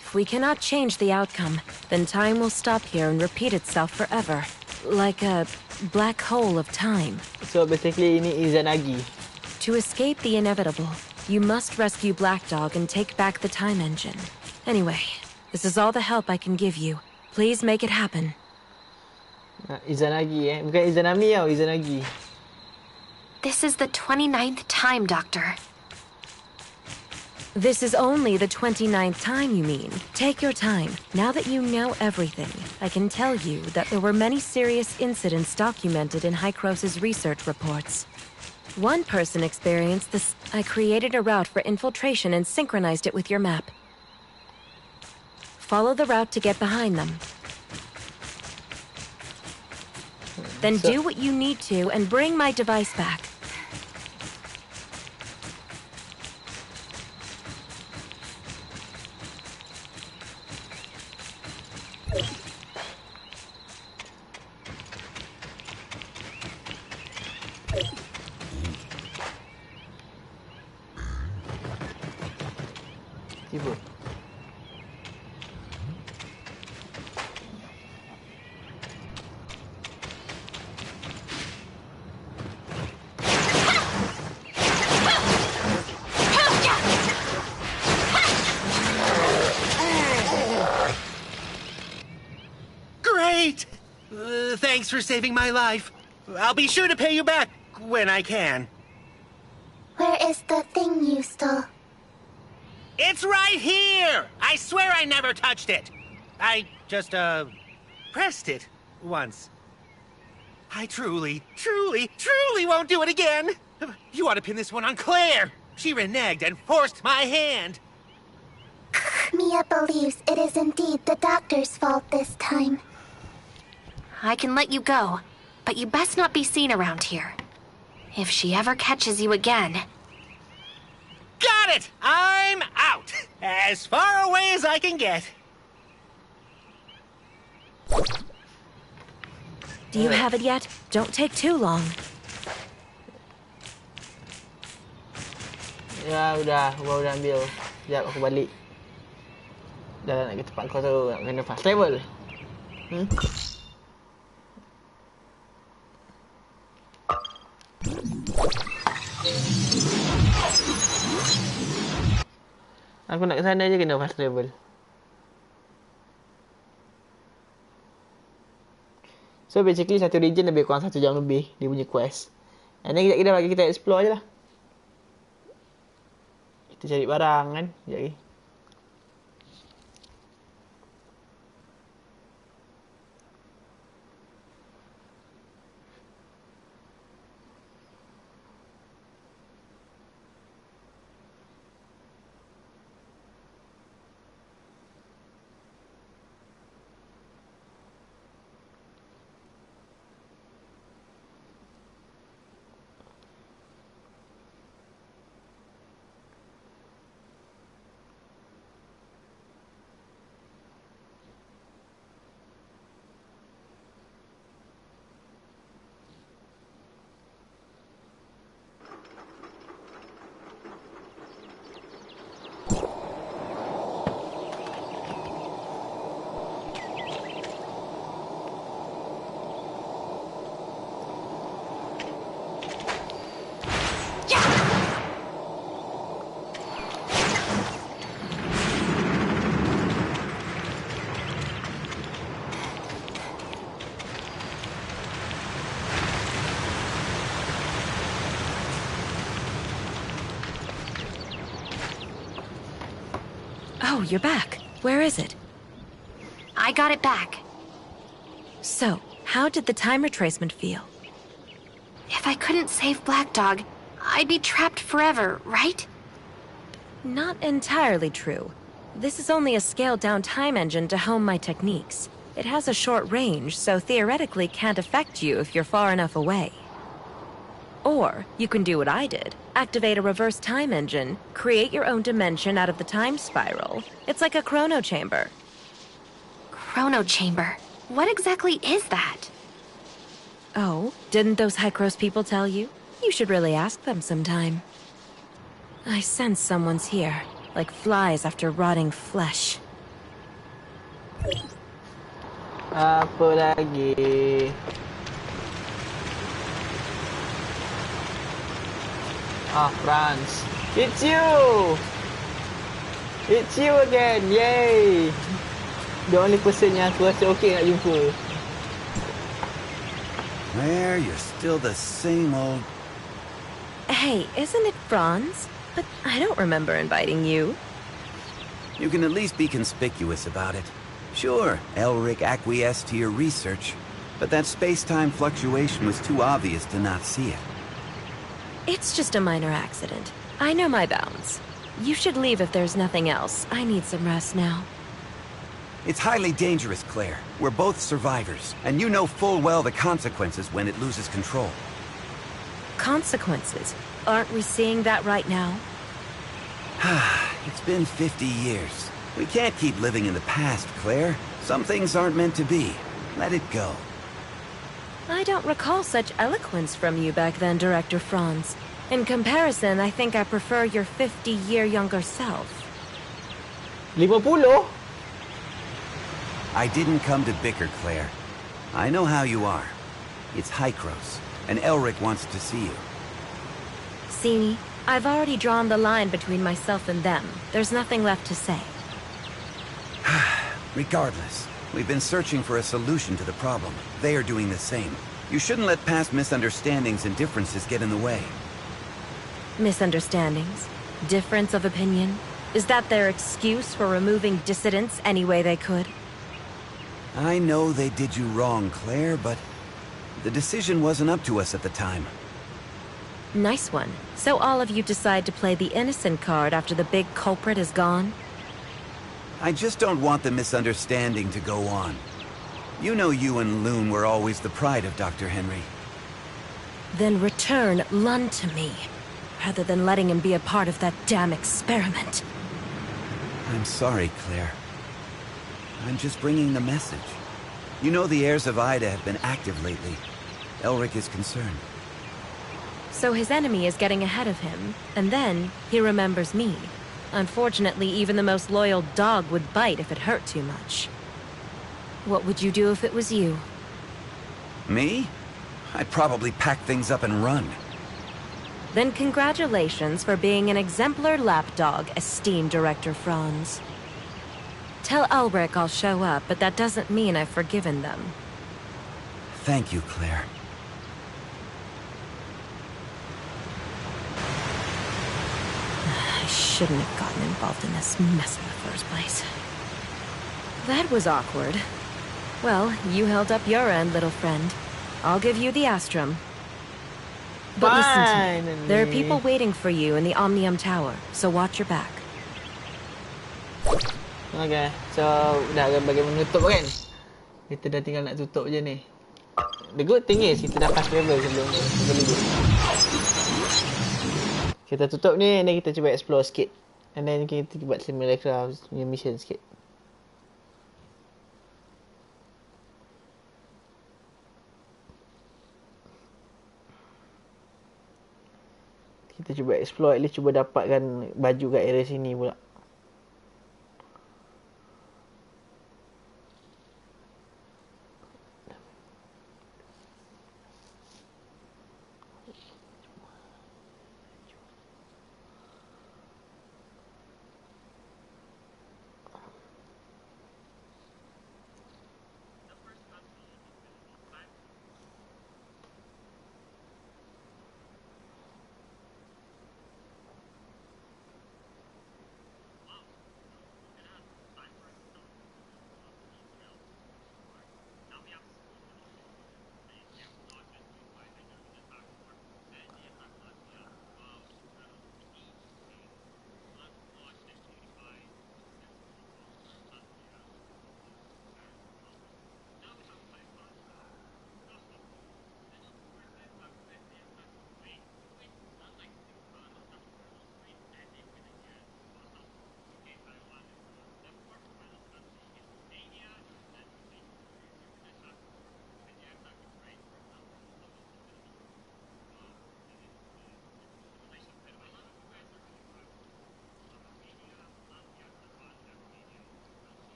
Speaker 8: If we cannot change the outcome, then time will stop here and repeat itself forever. Like a black hole of time.
Speaker 1: So basically ini Izanagi.
Speaker 8: To escape the inevitable, you must rescue Black Dog and take back the time engine. Anyway, this is all the help I can give you. Please make it happen.
Speaker 1: Izanagi Bukan Izanami tau, Izanagi.
Speaker 3: This is the 29th time, Doctor.
Speaker 8: This is only the 29th time, you mean? Take your time. Now that you know everything, I can tell you that there were many serious incidents documented in Hykros' research reports. One person experienced this. I created a route for infiltration and synchronized it with your map. Follow the route to get behind them. Then do what you need to and bring my device back.
Speaker 1: Tiba.
Speaker 5: Great! Thanks for saving my life. I'll be sure to pay you back when I can.
Speaker 2: Where is the thing you stole?
Speaker 5: It's right here! I swear I never touched it. I just, pressed it once. I truly won't do it again. You ought to pin this one on Claire. She reneged and forced my hand.
Speaker 2: Mia believes it is indeed the doctor's fault this time.
Speaker 3: I can let you go, but you best not be seen around here. If she ever catches you again...
Speaker 5: Got it! I'm out! As far away as I can get.
Speaker 8: Do you have it yet? Don't take too long.
Speaker 1: Ya, udah ambil. Sekejap aku balik. Dah nak ke tempat kau tu, nak kena fast travel. Aku nak ke sana je kena fast travel. So basically satu region lebih kurang 1 jam lebih dia punya quest. And then kejap bagi kita explore je lah. Kita cari barang kan. Sekejap lagi.
Speaker 8: Oh, you're back. Where is it?
Speaker 3: I got it back.
Speaker 8: So, how did the time retracement feel?
Speaker 3: If I couldn't save Black Dog, I'd be trapped forever, right?
Speaker 8: Not entirely true. This is only a scaled-down time engine to hone my techniques. It has a short range, so theoretically can't affect you if you're far enough away. Or, you can do what I did. Activate a reverse time engine, create your own dimension out of the time spiral. It's like a chrono chamber.
Speaker 3: Chrono Chamber. What exactly is that?
Speaker 8: Oh, didn't those Hycros people tell you? You should really ask them sometime. I sense someone's here, like flies after rotting flesh.
Speaker 1: Apa lagi? Ah, France. It's you! It's you again! Yay! The only person yang aku rasa okay nak jumpa.
Speaker 9: Claire, you're still the same old...
Speaker 8: Hey, isn't it Franz? But I don't remember inviting you.
Speaker 9: You can at least be conspicuous about it. Sure, Elric acquiesced to your research, but that space-time fluctuation was too obvious to not see it.
Speaker 8: It's just a minor accident. I know my bounds. You should leave if there's nothing else. I need some rest now.
Speaker 9: It's highly dangerous, Claire. We're both survivors, and you know full well the consequences when it loses control.
Speaker 8: Consequences? Aren't we seeing that right now?
Speaker 9: It's been 50 years. We can't keep living in the past, Claire. Some things aren't meant to be. Let it go.
Speaker 8: I don't recall such eloquence from you back then, Director Franz. In comparison, I think I prefer your 50-year younger self.
Speaker 1: 50?
Speaker 9: I didn't come to bicker, Claire. I know how you are. It's Hykros, and Elric wants to see you.
Speaker 8: See me? I've already drawn the line between myself and them. There's nothing left to say.
Speaker 9: Regardless, we've been searching for a solution to the problem. They are doing the same. You shouldn't let past misunderstandings and differences get in the way.
Speaker 8: Misunderstandings? Difference of opinion? Is that their excuse for removing dissidents any way they could?
Speaker 9: I know they did you wrong, Claire, but the decision wasn't up to us at the time.
Speaker 8: Nice one. So all of you decide to play the innocent card after the big culprit is gone?
Speaker 9: I just don't want the misunderstanding to go on. You know you and Loon were always the pride of Dr. Henry.
Speaker 8: Then return Lund to me, rather than letting him be a part of that damn experiment.
Speaker 9: I'm sorry, Claire. I'm just bringing the message. You know the heirs of Ida have been active lately. Elric is concerned.
Speaker 8: So his enemy is getting ahead of him, and then he remembers me. Unfortunately, even the most loyal dog would bite if it hurt too much. What would you do if it was you?
Speaker 9: Me? I'd probably pack things up and run.
Speaker 8: Then congratulations for being an exemplar lapdog, esteemed Director Franz. Tell Elric I'll show up, but that doesn't mean I've forgiven them.
Speaker 9: Thank you, Claire.
Speaker 8: I shouldn't have gotten involved in this mess in the first place. That was awkward. Well, you held up your end, little friend. I'll give you the Astrum. But listen to me. There are people waiting for you in the Omnium Tower, so watch your back.
Speaker 1: Okay, so dah bagi menutup kan? Kita dah tinggal nak tutup je ni. The good thing is kita dah fast travel sebelum ni. Kita tutup ni, and then kita cuba explore sikit. And then kita buat simulacra punya mission sikit. Kita cuba explore, at least cuba dapatkan baju kat area sini pula.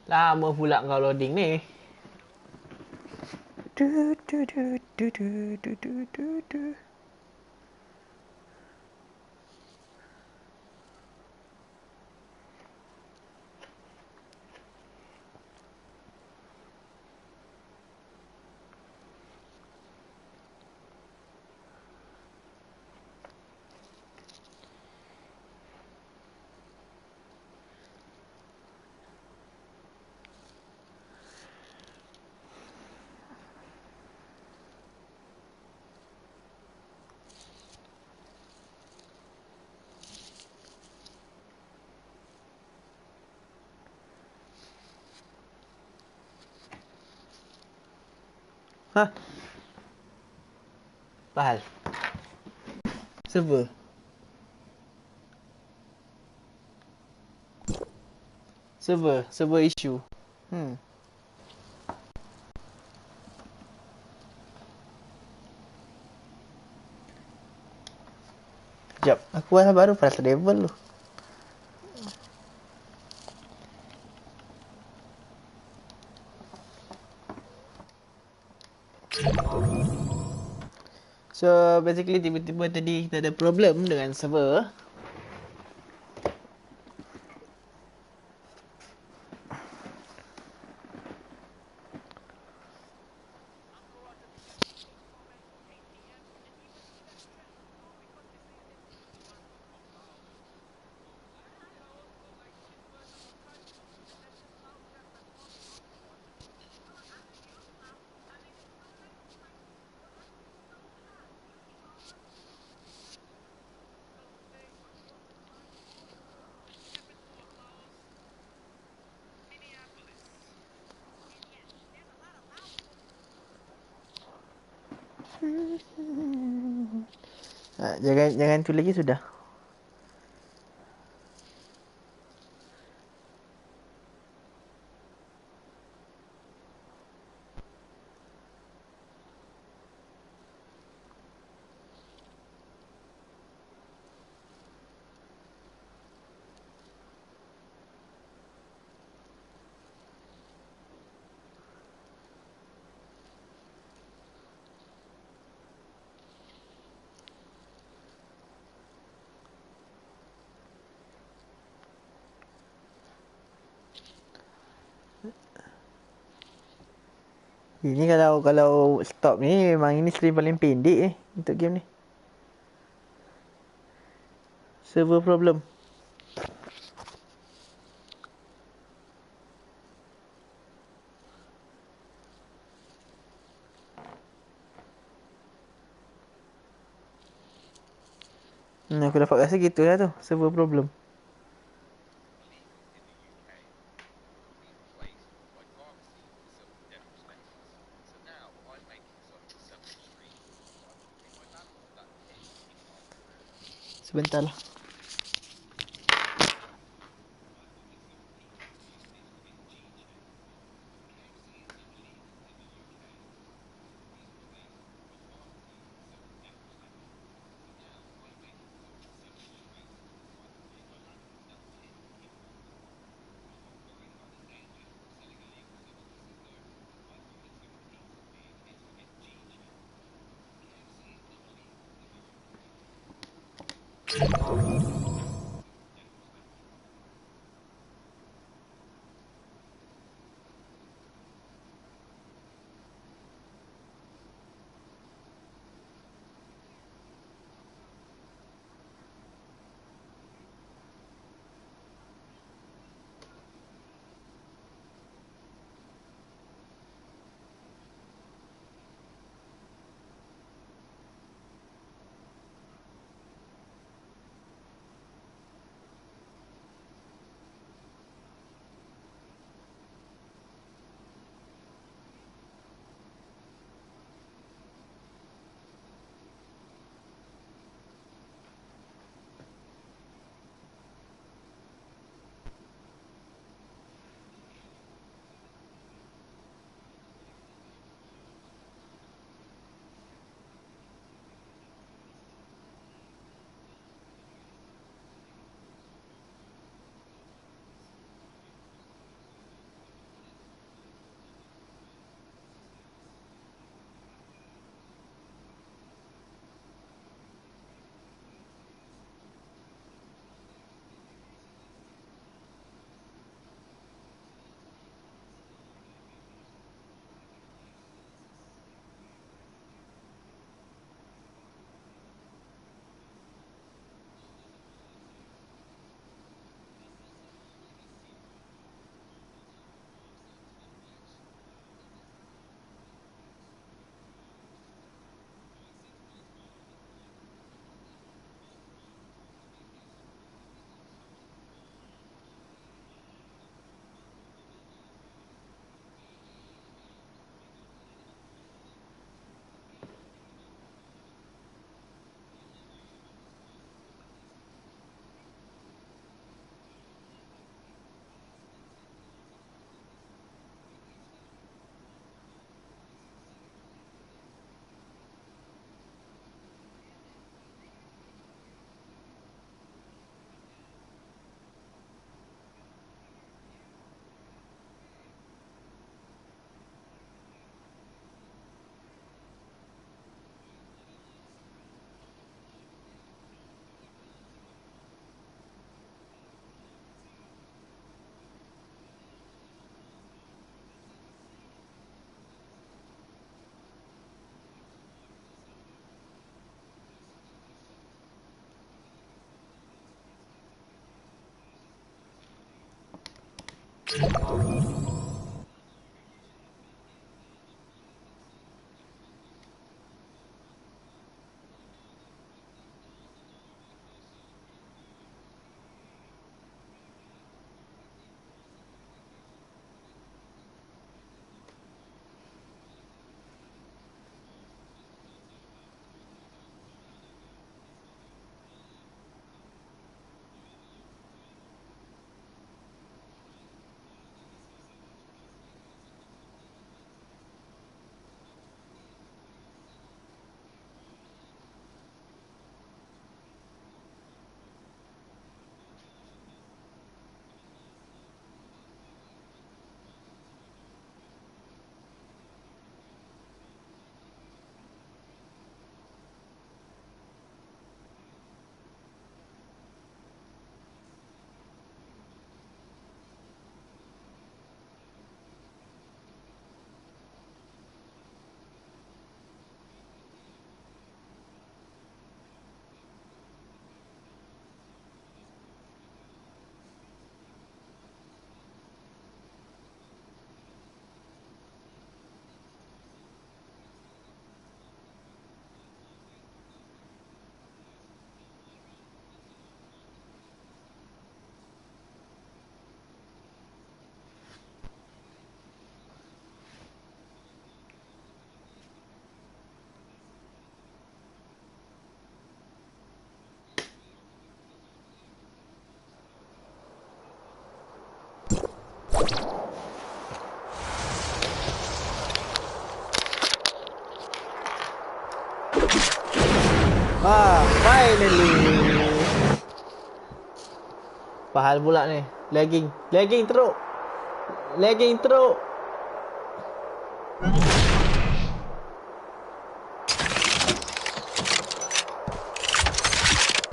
Speaker 1: Lama pula kau loading ni. Hah? Apa hal? Server? Server issue. Sekejap, aku baru fast travel tu. So basically tiba-tiba tadi kita ada problem dengan server. Jangan tu lagi sudah. Ini kalau stop ni memang ini stream paling pendek ni untuk game ni. Server problem. Aku dapat rasa gitu lah tu. Server problem. Sebentar lah. Finally. Apa hal pula ni? Lagging teruk.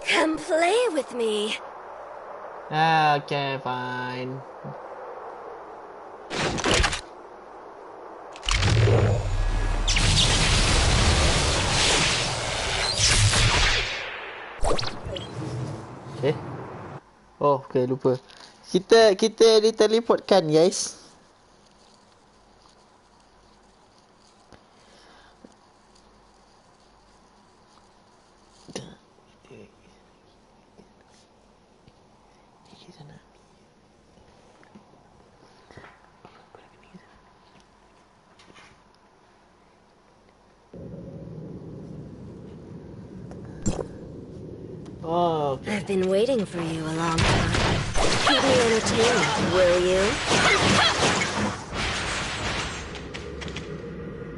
Speaker 8: Come play with me.
Speaker 1: Okay, fine. Oh, okay, lupa. Kita diteleportkan, guys. Oh, okay.
Speaker 8: I've been waiting for you a long time. Keep me entertained, will you?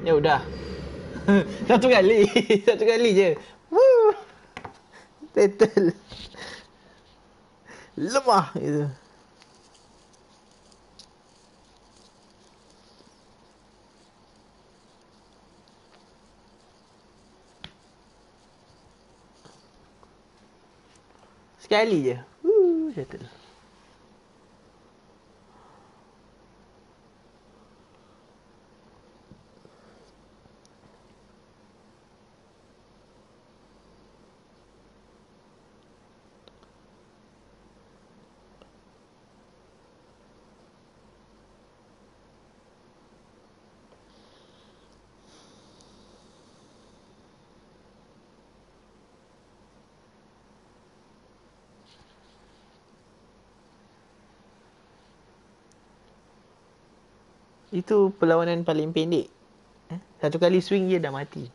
Speaker 1: Ya udah. Satu kali je. Woo. Settle. Lemah itu. Sekali je. Settle. Itu perlawanan paling pendek. Satu kali swing je dah mati.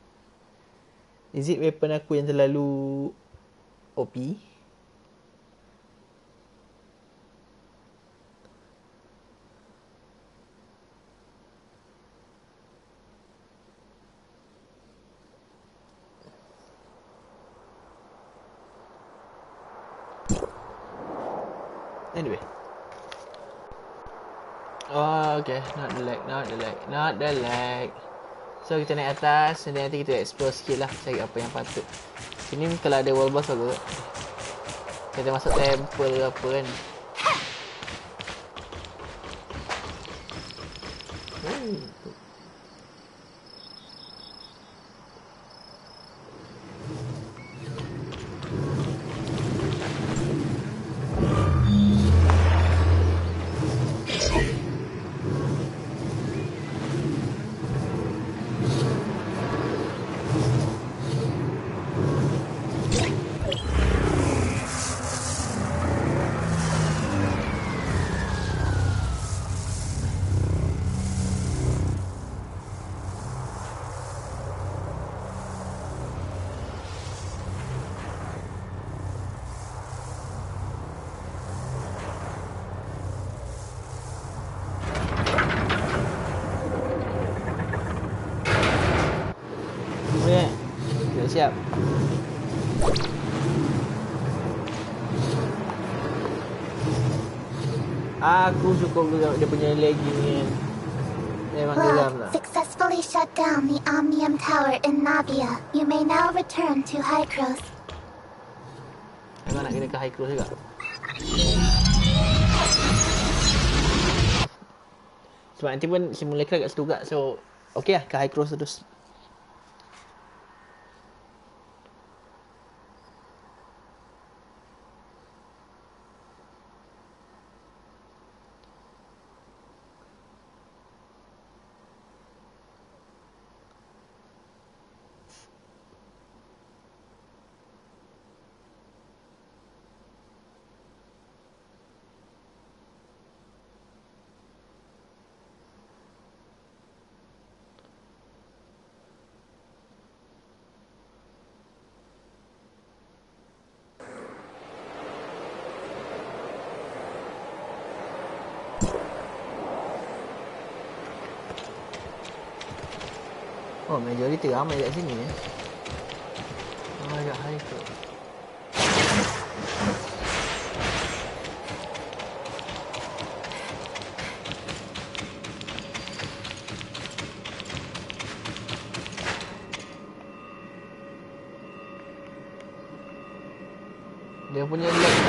Speaker 1: Is it weapon aku yang terlalu OP? Anyway. Oh, okay. Not the lag. So, kita naik atas dan nanti kita explore sikit lah. Cari apa yang patut. Sini kalau ada wall boss bagus. Kita masuk temple ke apa kan. siap. Aku cukup juga dia punya lagging ni kan. Memang geram lah.
Speaker 2: Successfully shut down the Omnium Tower in Navia. You may now return to Hykros.
Speaker 1: Memang nak kena ke Hykros juga. Sebab nanti pun simulator agak setu juga. So, okey lah ke Hykros terus. Oh, majoriti ramai kat sini ya. Oh, agak high tu. Dia punya lag.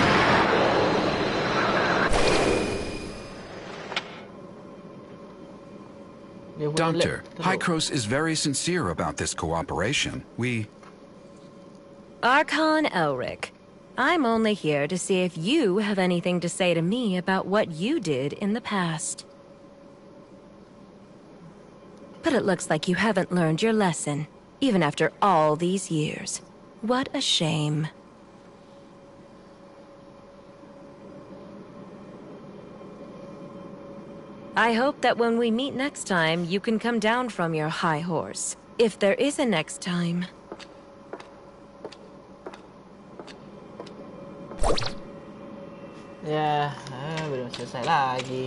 Speaker 10: Doctor, Hykros is very sincere about this cooperation.
Speaker 8: Archon Elric, I'm only here to see if you have anything to say to me about what you did in the past. But it looks like you haven't learned your lesson, even after all these years. What a shame. I hope that when we meet next time, you can come down from your high horse. If there is a next time.
Speaker 1: Ya, belum selesai lagi.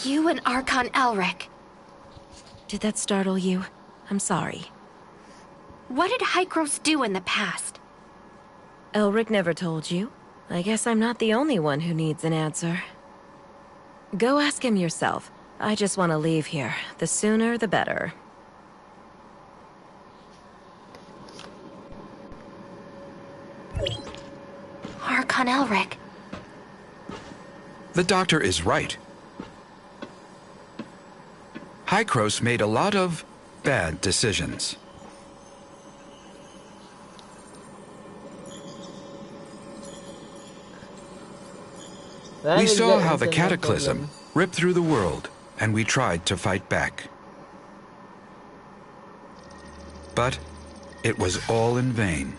Speaker 3: You and Archon Elric.
Speaker 8: Did that startle you? I'm sorry.
Speaker 3: What did Hykros do in the past?
Speaker 8: Elric never told you. I guess I'm not the only one who needs an answer. Go ask him yourself. I just want to leave here. The sooner, the better.
Speaker 3: Archon Elric.
Speaker 10: The doctor is right. Hykros made a lot of bad decisions. We saw how the cataclysm ripped through the world, and we tried to fight back. But it was all in vain.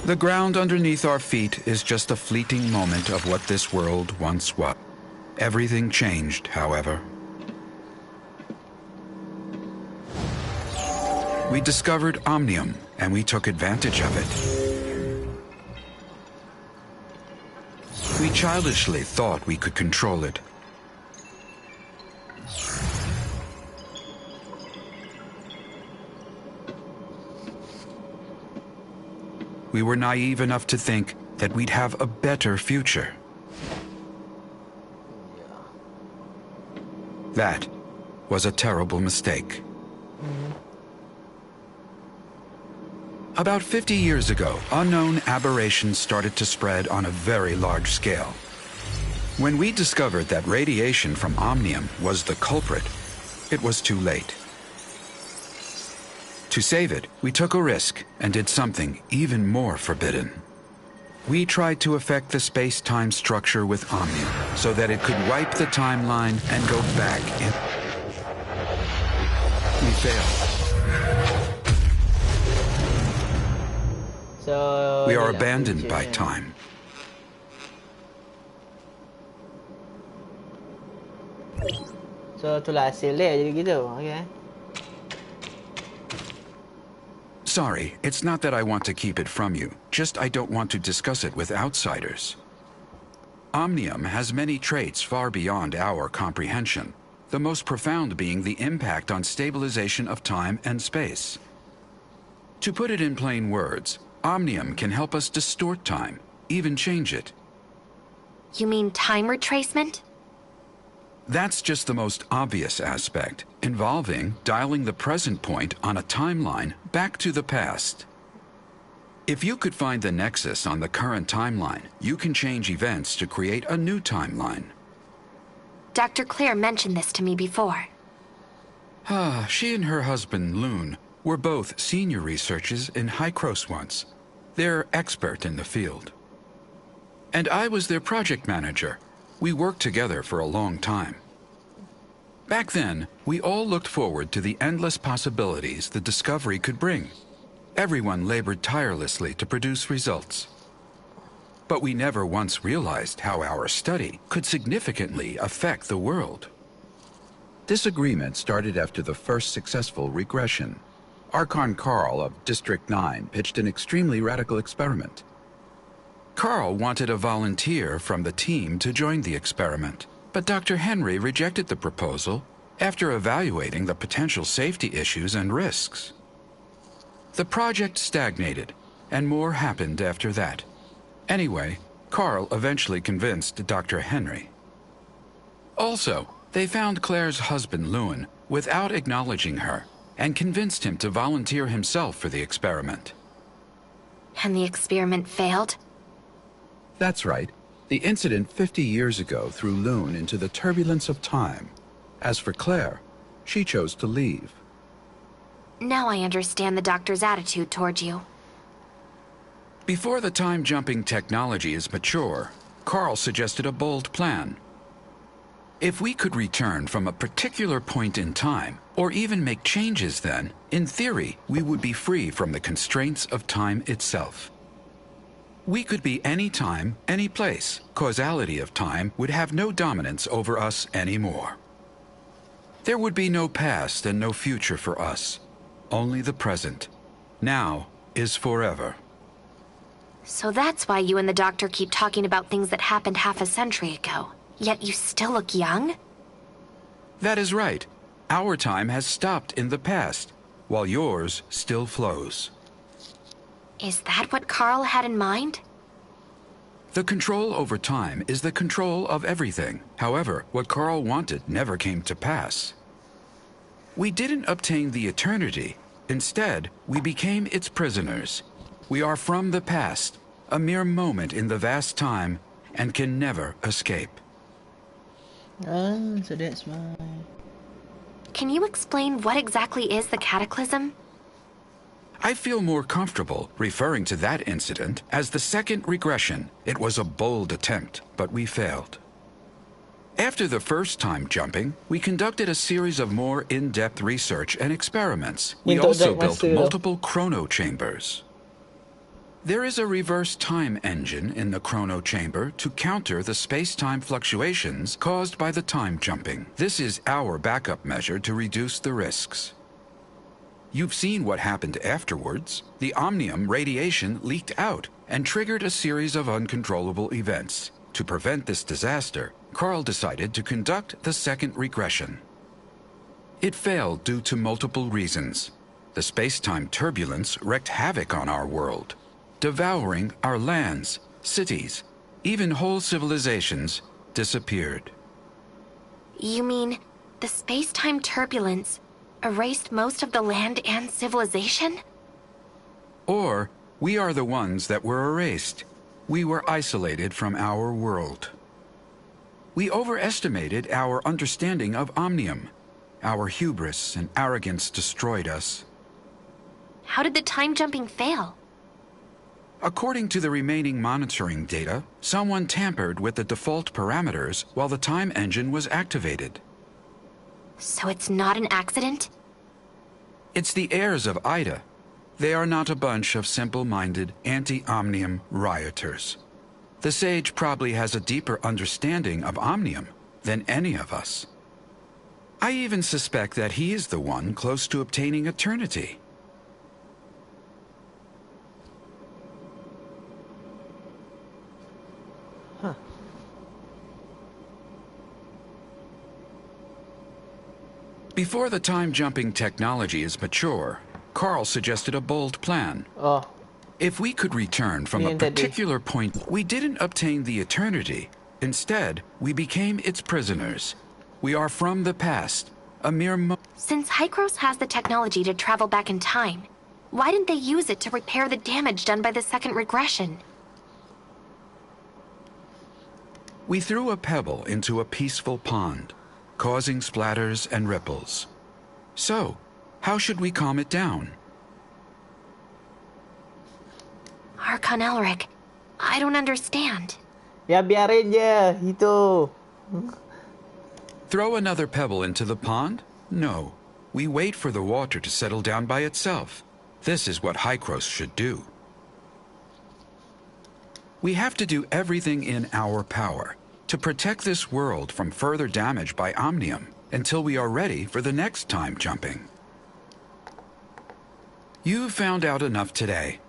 Speaker 10: The ground underneath our feet is just a fleeting moment of what this world once was. Everything changed, however. We discovered Omnium, and we took advantage of it. We childishly thought we could control it. We were naive enough to think that we'd have a better future. That was a terrible mistake. About 50 years ago, unknown aberrations started to spread on a very large scale. When we discovered that radiation from Omnium was the culprit, it was too late. To save it, we took a risk and did something even more forbidden. We tried to affect the space-time structure with Omnium so that it could wipe the timeline and go back in. We failed.
Speaker 1: So
Speaker 10: we are abandoned by time.
Speaker 1: So itulah hasil dia jadi gitu. Okay.
Speaker 10: Sorry, it's not that I want to keep it from you, just I don't want to discuss it with outsiders. Omnium has many traits far beyond our comprehension, the most profound being the impact on stabilization of time and space. To put it in plain words, Omnium can help us distort time, even change it.
Speaker 3: You mean time retracement?
Speaker 10: That's just the most obvious aspect, involving dialing the present point on a timeline back to the past. If you could find the nexus on the current timeline, you can change events to create a new timeline.
Speaker 3: Dr. Claire mentioned this to me before.
Speaker 10: She and her husband, Loon, were both senior researchers in Hycros once. They're expert in the field. And I was their project manager. We worked together for a long time. Back then, we all looked forward to the endless possibilities the discovery could bring. Everyone labored tirelessly to produce results. But we never once realized how our study could significantly affect the world.
Speaker 11: Disagreement started after the first successful regression. Archon Carl of District 9 pitched an extremely radical experiment.
Speaker 10: Carl wanted a volunteer from the team to join the experiment, but Dr. Henry rejected the proposal after evaluating the potential safety issues and risks. The project stagnated, and more happened after that. Anyway, Carl eventually convinced Dr. Henry. Also, they found Claire's husband, Lewin, without acknowledging her, and convinced him to volunteer himself for the experiment.
Speaker 3: And the experiment failed?
Speaker 11: That's right. The incident 50 years ago threw Loon into the turbulence of time. As for Claire, she chose to leave.
Speaker 3: Now I understand the doctor's attitude toward you.
Speaker 10: Before the time-jumping technology is mature, Carl suggested a bold plan. If we could return from a particular point in time, or even make changes then, in theory, we would be free from the constraints of time itself. We could be any time, any place. Causality of time would have no dominance over us anymore. There would be no past and no future for us. Only the present. Now is forever.
Speaker 3: So that's why you and the doctor keep talking about things that happened half a century ago. Yet you still look young?
Speaker 10: That is right. Our time has stopped in the past, while yours still flows.
Speaker 3: Is that what Carl had in mind?
Speaker 10: The control over time is the control of everything. However, what Carl wanted never came to pass. We didn't obtain the eternity. Instead, we became its prisoners. We are from the past, a mere moment in the vast time, and can never escape.
Speaker 1: So that's why.
Speaker 3: Can you explain what exactly is the cataclysm?
Speaker 10: I feel more comfortable referring to that incident as the second regression. It was a bold attempt, but we failed. After the first time jumping, we conducted a series of more in-depth research and experiments. We also built multiple chrono chambers. There is a reverse time engine in the chrono chamber to counter the space-time fluctuations caused by the time jumping. This is our backup measure to reduce the risks. You've seen what happened afterwards. The omnium radiation leaked out and triggered a series of uncontrollable events. To prevent this disaster, Carl decided to conduct the second regression. It failed due to multiple reasons. The space-time turbulence wreaked havoc on our world, devouring our lands, cities, even whole civilizations disappeared.
Speaker 3: You mean the space-time turbulence erased most of the land and civilization?
Speaker 10: Or we are the ones that were erased. We were isolated from our world. We overestimated our understanding of omnium. Our hubris and arrogance destroyed us.
Speaker 3: How did the time jumping fail?
Speaker 10: According to the remaining monitoring data, someone tampered with the default parameters while the time engine was activated.
Speaker 3: So it's not an accident?
Speaker 10: It's the heirs of Ida. They are not a bunch of simple-minded, anti-omnium rioters. The sage probably has a deeper understanding of omnium than any of us. I even suspect that he is the one close to obtaining eternity.
Speaker 1: Huh.
Speaker 10: Before the time-jumping technology is mature, Carl suggested a bold plan.
Speaker 1: Oh,
Speaker 10: If we could return from a particular point, we didn't obtain the eternity. Instead, we became its prisoners. We are from the past, a mere
Speaker 3: Since Hycros has the technology to travel back in time, why didn't they use it to repair the damage done by the second regression?
Speaker 10: We threw a pebble into a peaceful pond, causing splatters and ripples. So, how should we calm it down?
Speaker 3: Archon Elric, I don't understand.
Speaker 1: ya biarin je itu.
Speaker 10: Throw another pebble into the pond? No. We wait for the water to settle down by itself. This is what Hycros should do. We have to do everything in our power to protect this world from further damage by Omnium until we are ready for the next time jumping. You've found out enough today.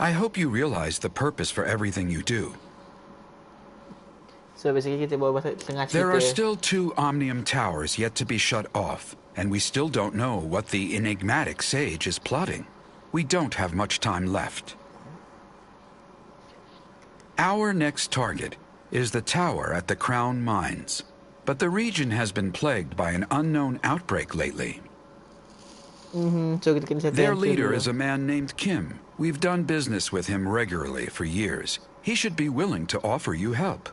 Speaker 10: I hope you realize the purpose for everything you do.
Speaker 1: So basically kita bawa setengah cerita.
Speaker 10: There are still 2 Omnium towers yet to be shut off, and we still don't know what the enigmatic sage is plotting. We don't have much time left. Our next target is the tower at the Crown Mines, but the region has been plagued by an unknown outbreak lately.
Speaker 1: So kita kena settle
Speaker 10: Their
Speaker 1: yang
Speaker 10: leader
Speaker 1: dulu.
Speaker 10: is a man named Kim. We've done business with him regularly for years. He should be willing to offer you help.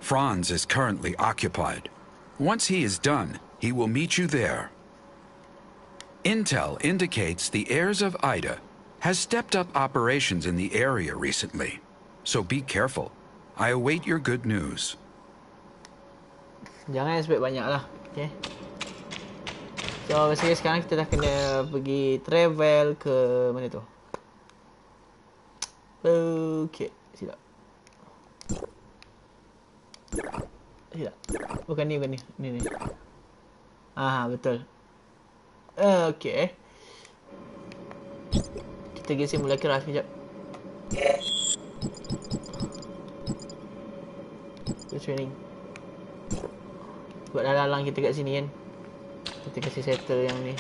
Speaker 10: Franz is currently occupied. Once he is done, he will meet you there. Intel indicates the heirs of Ida has stepped up operations in the area recently. So be careful. I await your good news.
Speaker 1: Jangan expect banyak lah. Okay. So basically sekarang kita dah kena pergi travel ke mana tu? Okay, silap. Silap. Bukan ni. Ni. Betul. Okay. Kita pergi simulasi sekejap. Kita training. Buat lalang kita kat sini kan. Kita kasih settle yang ni.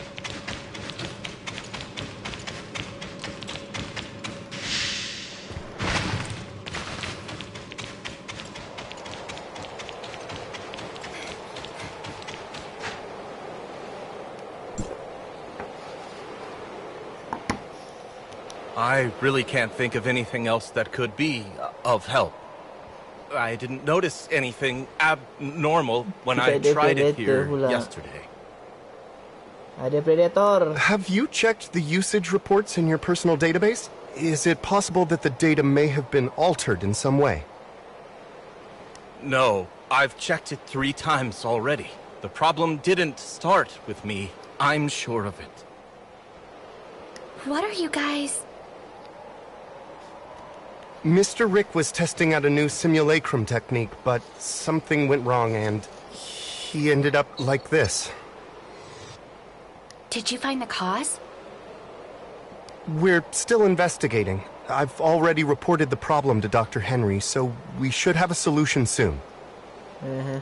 Speaker 12: I really can't think of anything else that could be of help. I didn't notice anything abnormal when I tried it here yesterday.
Speaker 1: Ada predator.
Speaker 4: Have you checked the usage reports in your personal database? Is it possible that the data may have been altered in some way?
Speaker 12: No, I've checked it 3 times already. The problem didn't start with me. I'm sure of it.
Speaker 3: What are you guys...
Speaker 4: Mr. Rick was testing out a new simulacrum technique, but something went wrong and he ended up like this.
Speaker 3: Did you find the cause?
Speaker 4: We're still investigating. I've already reported the problem to Dr. Henry, so we should have a solution soon.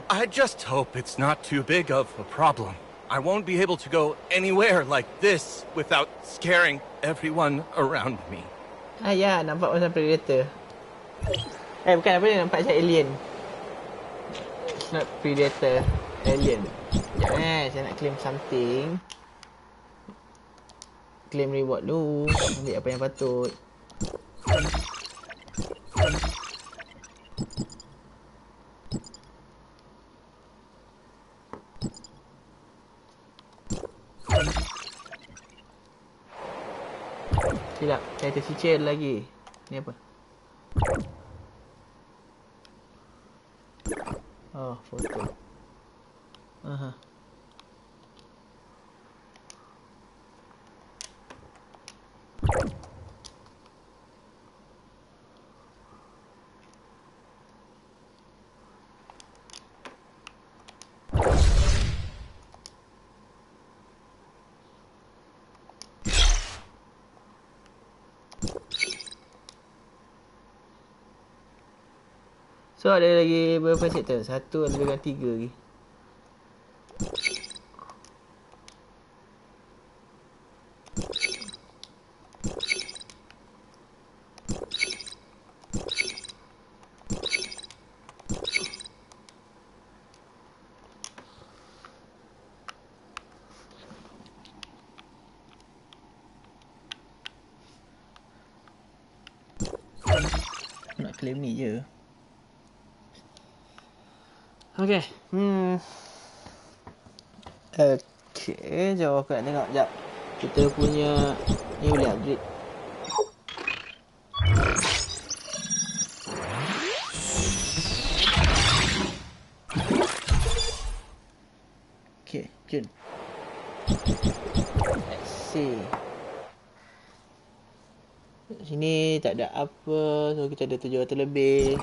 Speaker 12: I just hope it's not too big of a problem. I won't be able to go anywhere like this without scaring everyone around me.
Speaker 1: Ya, nampak macam predator. Bukan apa ni, nampak macam alien. It's not predator, alien. Sekejap saya nak claim something. Claim reward dulu. Ambil apa yang patut. Silap, saya tercicir lagi. Ni apa? Oh, foto. So ada lagi berapa sektor? 1 lebih dengan 3 lagi. Nak claim ni je. Okay. Okay, jom aku nak tengok sekejap. Kita punya ni boleh upgrade. Okay, jom. Let's see. Sini tak ada apa. So kita ada 700 lebih.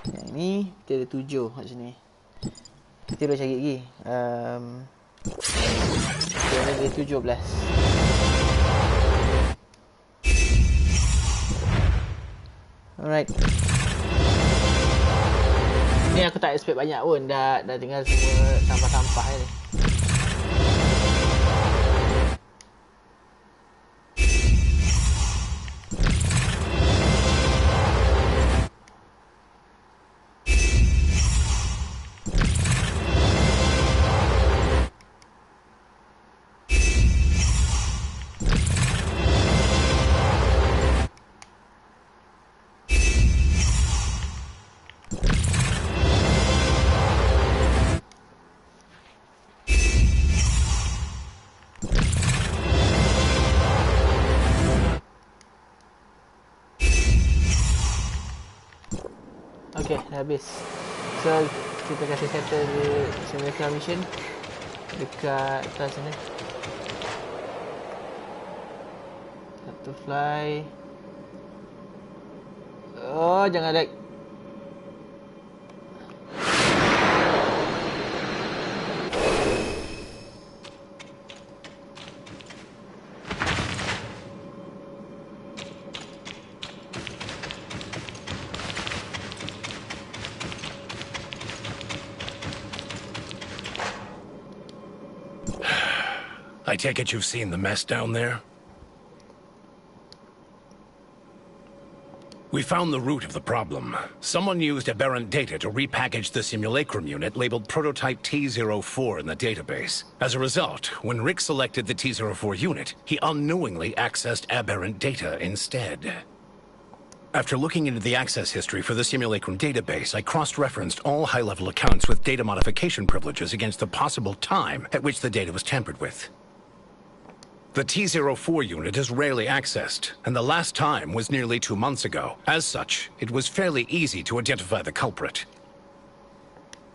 Speaker 1: Yang ni kita ada 7 kat sini. Kita dah cari lagi. Kita ada 17. Alright. Ni aku tak expect banyak pun. Dah tinggal semua sampah-sampah ni. Okay, dah habis. So, kita kasi settle simulation mission dekat atas sana. Satu fly. Oh, jangan lag.
Speaker 13: I take it you've seen the mess down there? We found the root of the problem. Someone used aberrant data to repackage the simulacrum unit labeled prototype T04 in the database. As a result, when Rick selected the T04 unit, he unknowingly accessed aberrant data instead. After looking into the access history for the simulacrum database, I cross-referenced all high-level accounts with data modification privileges against the possible time at which the data was tampered with. The T04 unit is rarely accessed, and the last time was nearly 2 months ago. As such, it was fairly easy to identify the culprit.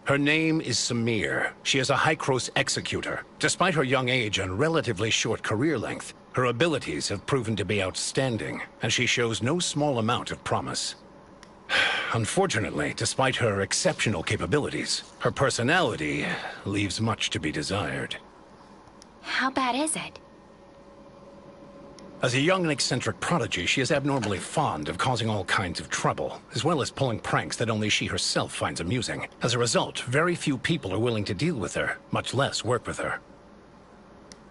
Speaker 13: Her name is Samir. She is a Hycros executor. Despite her young age and relatively short career length, her abilities have proven to be outstanding, and she shows no small amount of promise. Unfortunately, despite her exceptional capabilities, her personality leaves much to be desired.
Speaker 3: How bad is it?
Speaker 13: As a young and eccentric prodigy, she is abnormally fond of causing all kinds of trouble, as well as pulling pranks that only she herself finds amusing. As a result, very few people are willing to deal with her, much less work with her.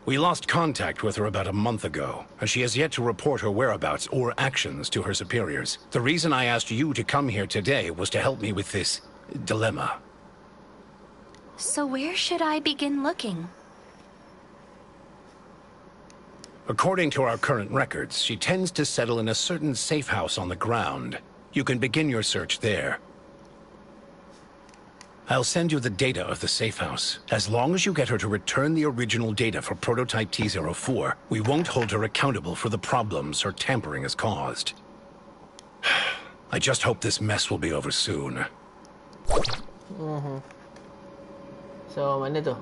Speaker 13: We lost contact with her about a month ago, and she has yet to report her whereabouts or actions to her superiors. The reason I asked you to come here today was to help me with this dilemma.
Speaker 3: So where should I begin looking?
Speaker 13: According to our current records, she tends to settle in a certain safe house on the ground. You can begin your search there. I'll send you the data of the safe house. As long as you get her to return the original data for prototype T04, we won't hold her accountable for the problems her tampering has caused. I just hope this mess will be over soon.
Speaker 1: So, mana tu?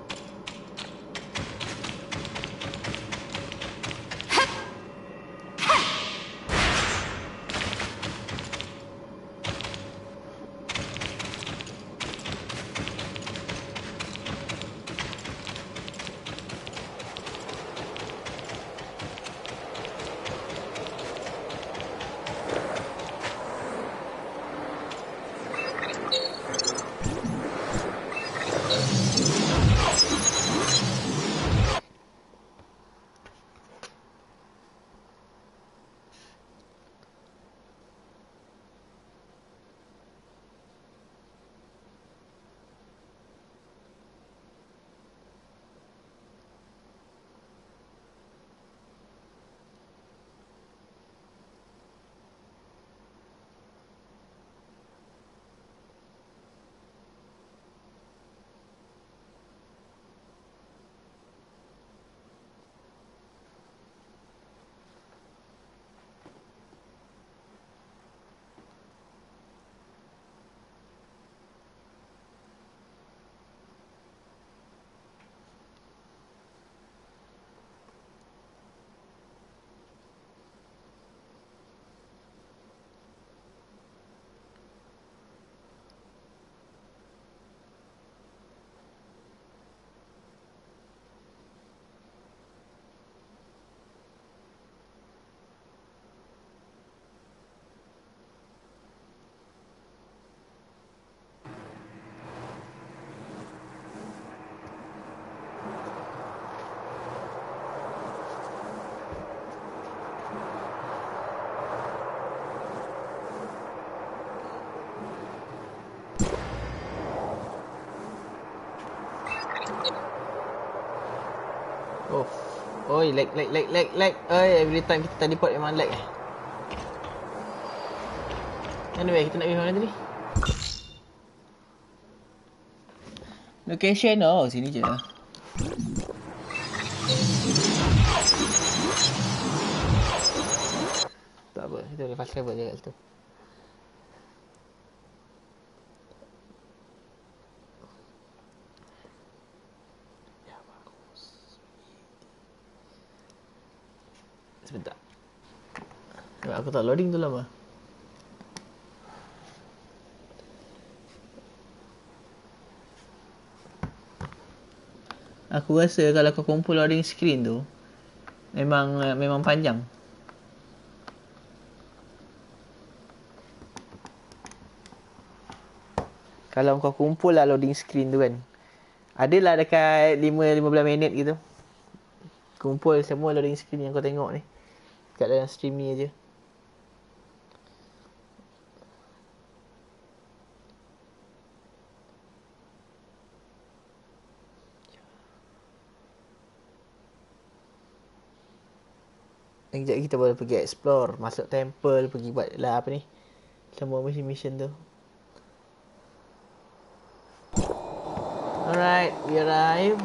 Speaker 1: Oh. Oi, lag. Oi, every time kita teleport memang lag eh. Anyway, kita nak pergi mana tadi? Location, oh sini je. Tak apa, kita boleh fast travel je kat situ. Sebentar. Aku tak loading tu lama. Aku rasa kalau kau kumpul loading screen tu memang panjang. Kalau kau kumpul lah loading screen tu kan. Adalah dekat 15 minit gitu. Kumpul semua loading screen yang kau tengok ni. Kat dalam stream ni aja. Sekejap kita boleh pergi explore, masuk temple, pergi buat lah apa ni, semua mission tu. Alright, we arrive.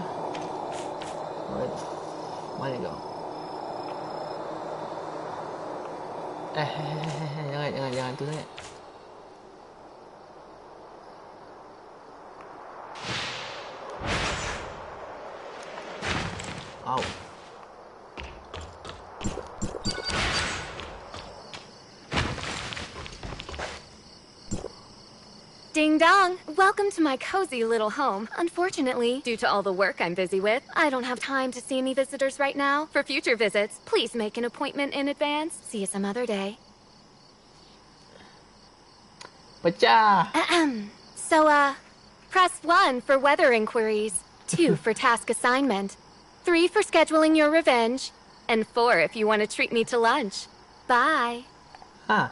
Speaker 1: Mana kau? Jangan tu sangat. Au.
Speaker 3: Ding dong! Welcome to my cozy little home. Unfortunately, due to all the work I'm busy with, I don't have time to see any visitors right now. For future visits, please make an appointment in advance. See you some other day.
Speaker 1: Pecah!
Speaker 3: So, press 1 for weather inquiries, 2 for task assignment, 3 for scheduling your revenge, and 4 if you want to treat me to lunch. Bye.
Speaker 1: Huh.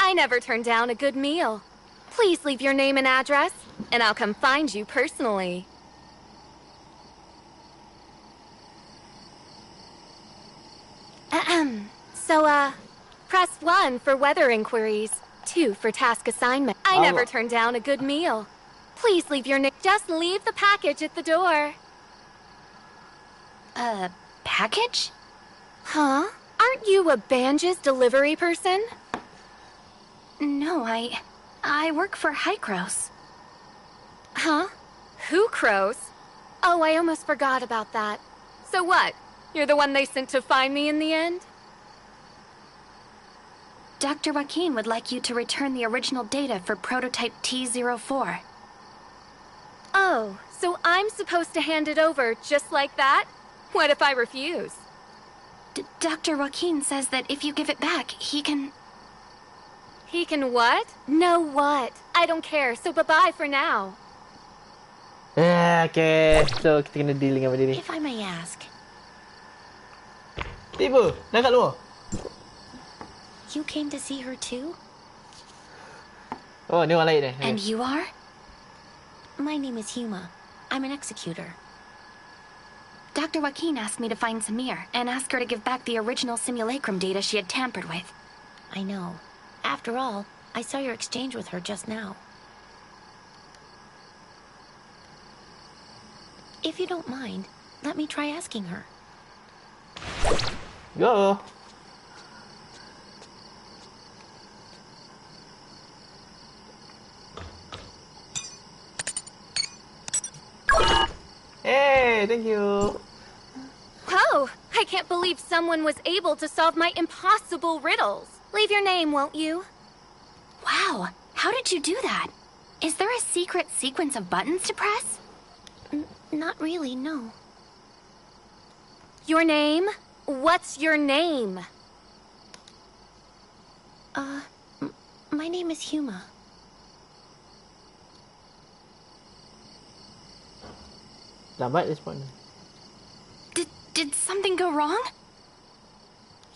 Speaker 3: I never turn down a good meal. Please leave your name and address, and I'll come find you personally. So, press 1 for weather inquiries, 2 for task assignment. I never turn down a good meal. Please leave your name. Just leave the package at the door.
Speaker 2: Package?
Speaker 3: Huh? Aren't you a Banja's delivery person?
Speaker 2: No, I work for Hycros.
Speaker 3: Huh? Who crows? Oh, I almost forgot about that. So what? You're the one they sent to find me in the end?
Speaker 2: Dr. Joaquin would like you to return the original data for prototype T04.
Speaker 3: Oh, so I'm supposed to hand it over just like that? What if I refuse?
Speaker 2: Dr. Joaquin says that if you give it back, he can...
Speaker 3: He can what? No what? I don't care, so bye-bye for now.
Speaker 1: Okay, so kita kena deal dengan benda ni.
Speaker 2: If I may ask.
Speaker 1: Tiba, dah kat luar.
Speaker 2: You came to see her too?
Speaker 1: Oh, ni orang lain
Speaker 2: And you are? My name is Huma. I'm an executor. Dr. Joaquin asked me to find Samir and ask her to give back the original simulacrum data she had tampered with. I know. After all, I saw your exchange with her just now. If you don't mind, let me try asking her.
Speaker 1: Go. Hey, thank you.
Speaker 3: Whoa! I can't believe someone was able to solve my impossible riddles. Leave your name, won't you?
Speaker 2: Wow, how did you do that? Is there a secret sequence of buttons to press? Not really, no.
Speaker 3: Your name? What's your name?
Speaker 2: My name is Huma.
Speaker 1: Lambat respon.
Speaker 2: Did something go wrong?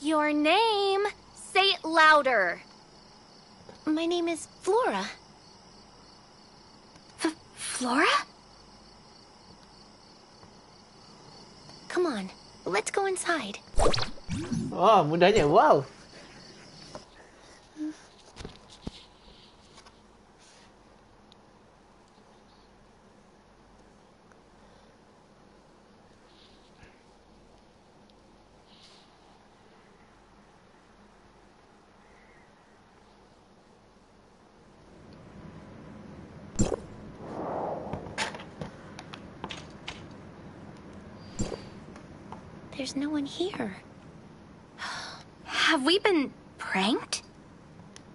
Speaker 3: Your name? Say it louder.
Speaker 2: My name is Flora. Flora? let's go inside.
Speaker 1: Oh, mudahnya. Wow.
Speaker 2: There's no one here.
Speaker 3: Have we been pranked?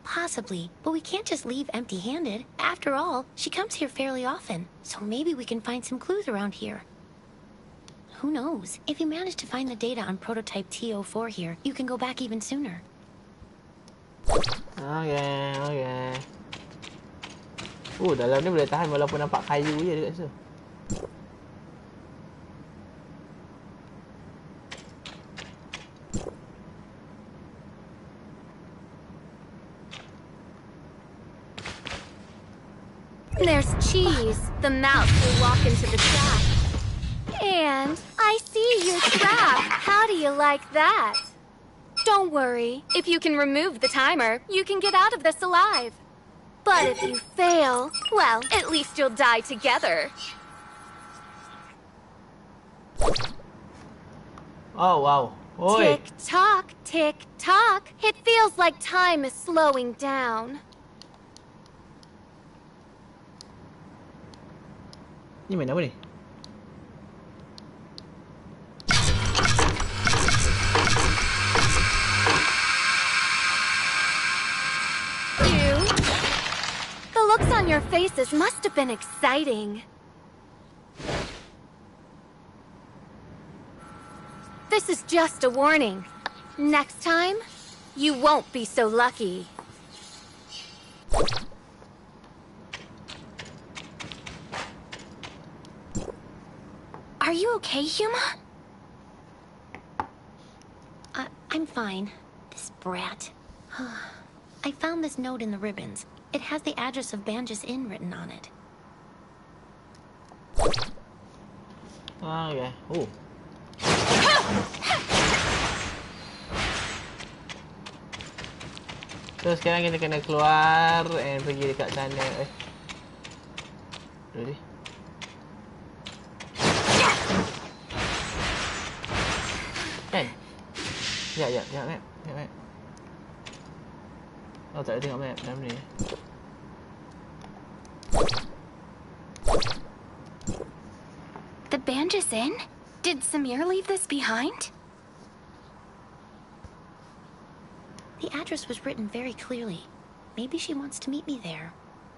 Speaker 2: Possibly, but we can't just leave empty-handed. After all, she comes here fairly often, so maybe we can find some clues around here. Who knows? If you manage to find the data on prototype T04 here, you can go back even sooner.
Speaker 1: Okay. Dalam ni boleh tahan walaupun nampak kayu je dekat situ.
Speaker 14: There's Cheese, the mouse who walk into the trap. And I see your trap. How do you like that? Don't worry. If you can remove the timer, you can get out of this alive. But if you fail, well, at least you'll die together.
Speaker 1: Oh, wow. Oi.
Speaker 14: Tick-tock, tick-tock. It feels like time is slowing down.
Speaker 1: Ni main apa ni?
Speaker 14: The looks on your faces must have been exciting. This is just a warning. Next time, you won't be so lucky.
Speaker 2: Are you okay, Huma? I'm fine. This brat. I found this note in the ribbons. It has the address of Banjus Inn written on it.
Speaker 1: Okay. Oh. So sekarang kita kena keluar and pergi dekat sana. Ready? Kan? Ya, map. Oh, tak ada tengok map dalam ni.
Speaker 3: The Banjus Inn? Did Samir leave this behind?
Speaker 2: The address was written very clearly. Maybe she wants to meet me there.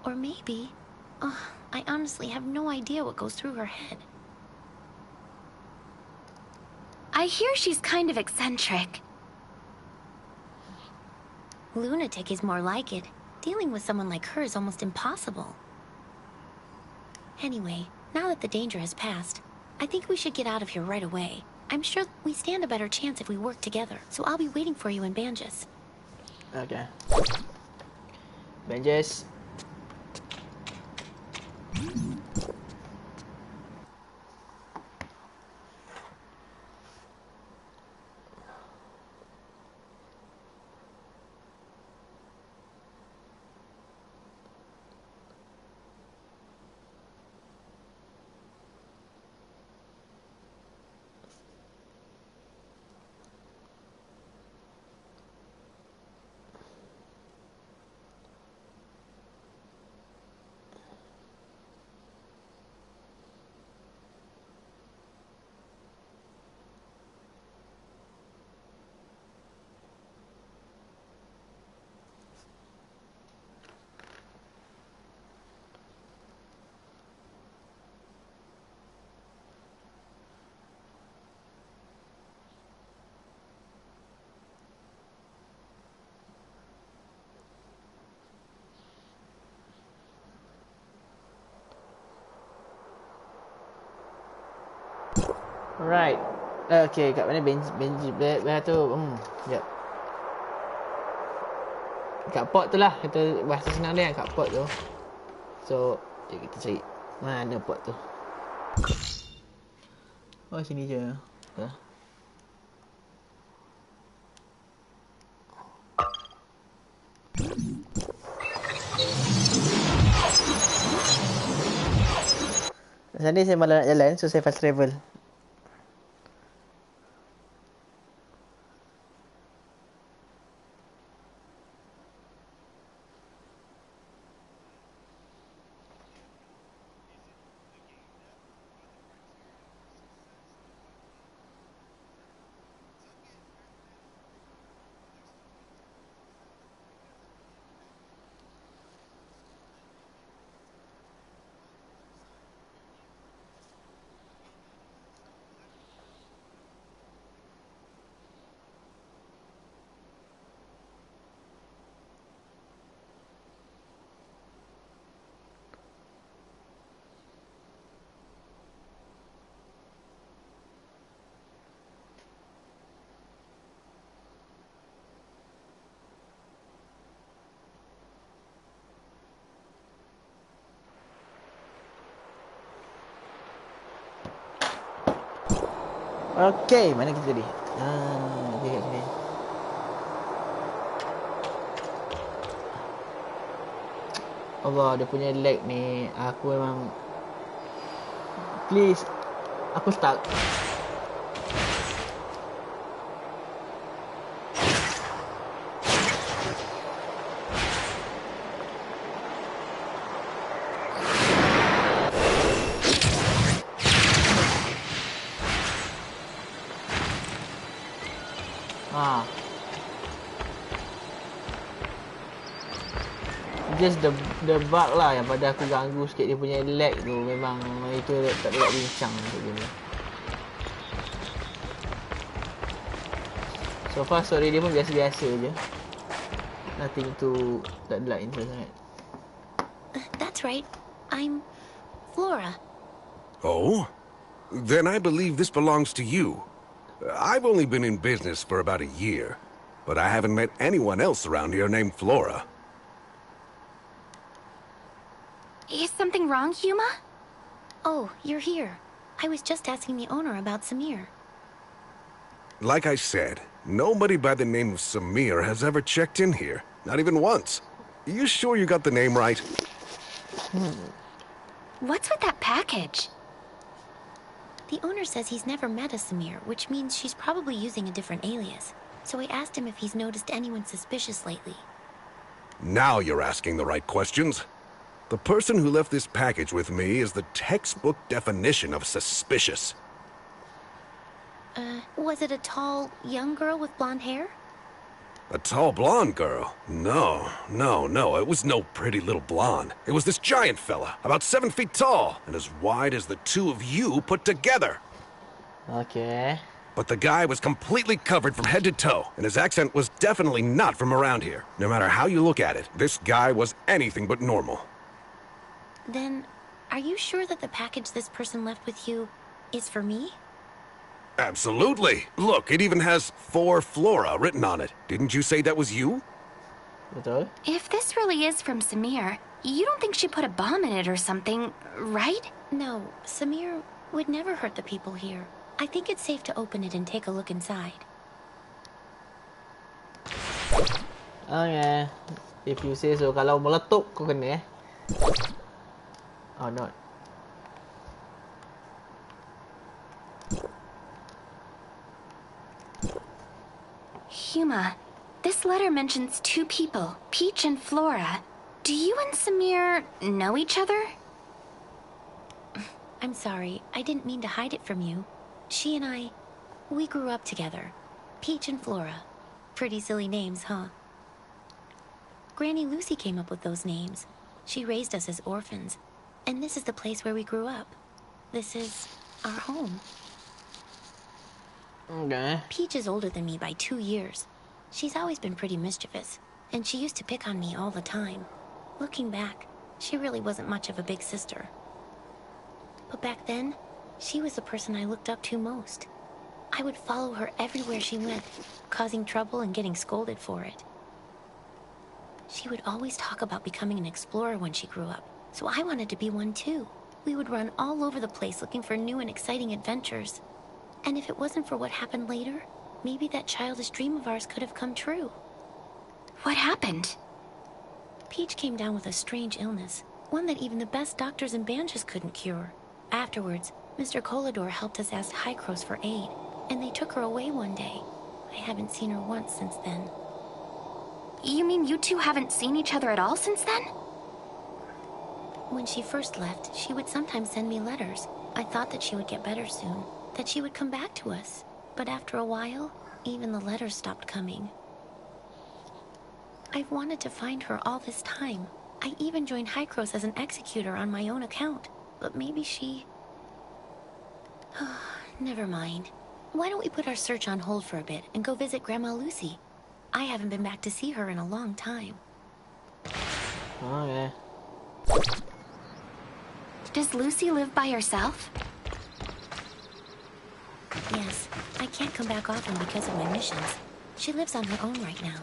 Speaker 2: Or maybe... I honestly have no idea what goes through her head.
Speaker 3: I hear she's kind of eccentric.
Speaker 2: Lunatic is more like it. Dealing with someone like her is almost impossible. Anyway, now that the danger has passed, I think we should get out of here right away. I'm sure we stand a better chance if we work together, so I'll be waiting for you in Banjus.
Speaker 1: Okay. Banjus. Alright. Okay, kat mana Benji tu? Sekejap. Kat port tu lah. Kita bahasa senang dia kat port tu. So, kita cari mana port tu. Oh, sini je. Sana saya malah nak jalan, so saya fast travel. Okay, mana kita tadi? Okay kat sini. Allah, dia punya lag ni. Aku memang... Please. Aku stuck. Just the bug lah yang pada aku ganggu sikit, dia punya lag tu. Memang itu tak boleh bincang untuk game. So far story dia pun biasa-biasa je. Nothing to tak adalah interest sangat.
Speaker 2: That's right. I'm Flora.
Speaker 4: Oh? Then I believe this belongs to you. I've only been in business for about a year, but I haven't met anyone else around here named Flora.
Speaker 14: Is something wrong, Huma?
Speaker 2: Oh, you're here. I was just asking the owner about Samir.
Speaker 4: Like I said, nobody by the name of Samir has ever checked in here. Not even once. You sure you got the name right?
Speaker 14: What's with that package?
Speaker 2: The owner says he's never met a Samir, which means she's probably using a different alias. So I asked him if he's noticed anyone suspicious lately.
Speaker 4: Now you're asking the right questions. The person who left this package with me is the textbook definition of suspicious.
Speaker 2: Was it a tall, young girl with blonde hair?
Speaker 4: A tall blonde girl? No. It was no pretty little blonde. It was this giant fella, about 7 feet tall, and as wide as the two of you put together.
Speaker 1: Okay.
Speaker 4: But the guy was completely covered from head to toe, and his accent was definitely not from around here. No matter how you look at it, this guy was anything but normal.
Speaker 2: Then, are you sure that the package this person left with you is for me?
Speaker 4: Absolutely. Look, it even has "For Flora" written on it. Didn't you say that was you?
Speaker 1: Betul.
Speaker 14: If this really is from Samir, you don't think she put a bomb in it or something, right?
Speaker 2: No, Samir would never hurt the people here. I think it's safe to open it and take a look inside.
Speaker 1: Okay. If you say so, kalau meletup kau kena Oh, not.
Speaker 14: Huma, this letter mentions two people, Peach and Flora. Do you and Samir know each other?
Speaker 2: I'm sorry, I didn't mean to hide it from you. She and I, we grew up together. Peach and Flora. Pretty silly names, huh? Granny Lucy came up with those names. She raised us as orphans. And this is the place where we grew up. This is our home.
Speaker 1: Okay.
Speaker 2: Peach is older than me by 2 years. She's always been pretty mischievous, and she used to pick on me all the time. Looking back, she really wasn't much of a big sister. But back then, she was the person I looked up to most. I would follow her everywhere she went, causing trouble and getting scolded for it. She would always talk about becoming an explorer when she grew up. So I wanted to be one too. We would run all over the place looking for new and exciting adventures. And if it wasn't for what happened later, maybe that childish dream of ours could have come true.
Speaker 14: What happened?
Speaker 2: Peach came down with a strange illness, one that even the best doctors and banjas couldn't cure.
Speaker 3: Afterwards, Mr. Colador helped us ask Hykros for aid, and they took her away one day. I haven't seen her once since then.
Speaker 14: You mean you two haven't seen each other at all since then?
Speaker 3: When she first left, she would sometimes send me letters. I thought that she would get better soon, that she would come back to us. But after a while, even the letters stopped coming. I've wanted to find her all this time. I even joined Hykros as an executor on my own account. But maybe she... Never mind. Why don't we put our search on hold for a bit and go visit Grandma Lucy? I haven't been back to see her in a long time.
Speaker 1: Okay.
Speaker 14: Does Lucy live by herself?
Speaker 3: Yes, I can't come back often because of my missions. She lives on her own right now.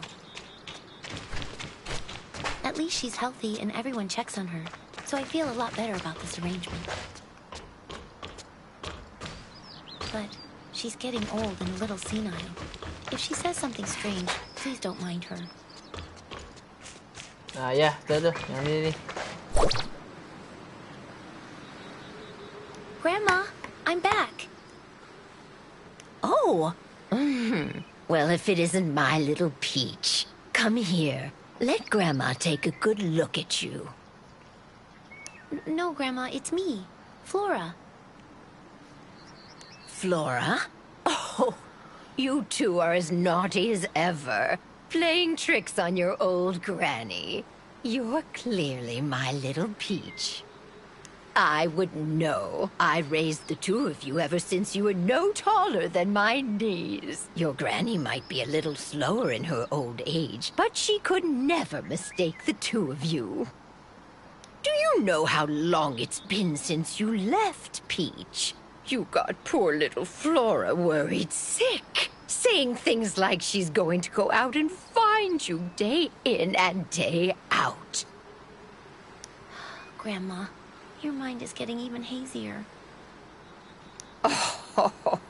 Speaker 3: At least she's healthy and everyone checks on her, so I feel a lot better about this arrangement. But she's getting old and a little senile. If she says something strange, please don't mind her.
Speaker 1: Ya, betul tu. Yang ni.
Speaker 3: Grandma, I'm back.
Speaker 15: Oh, well, if it isn't my little Peach. Come here. Let Grandma take a good look at you.
Speaker 3: No, Grandma, it's me, Flora.
Speaker 15: Flora? Oh, you two are as naughty as ever, playing tricks on your old granny. You're clearly my little Peach. I wouldn't know. I raised the two of you ever since you were no taller than my knees. Your granny might be a little slower in her old age, but she could never mistake the two of you. Do you know how long it's been since you left, Peach? You got poor little Flora worried sick, saying things like she's going to go out and find you day in and day out.
Speaker 3: Grandma, your mind is getting even hazier.
Speaker 15: Oh,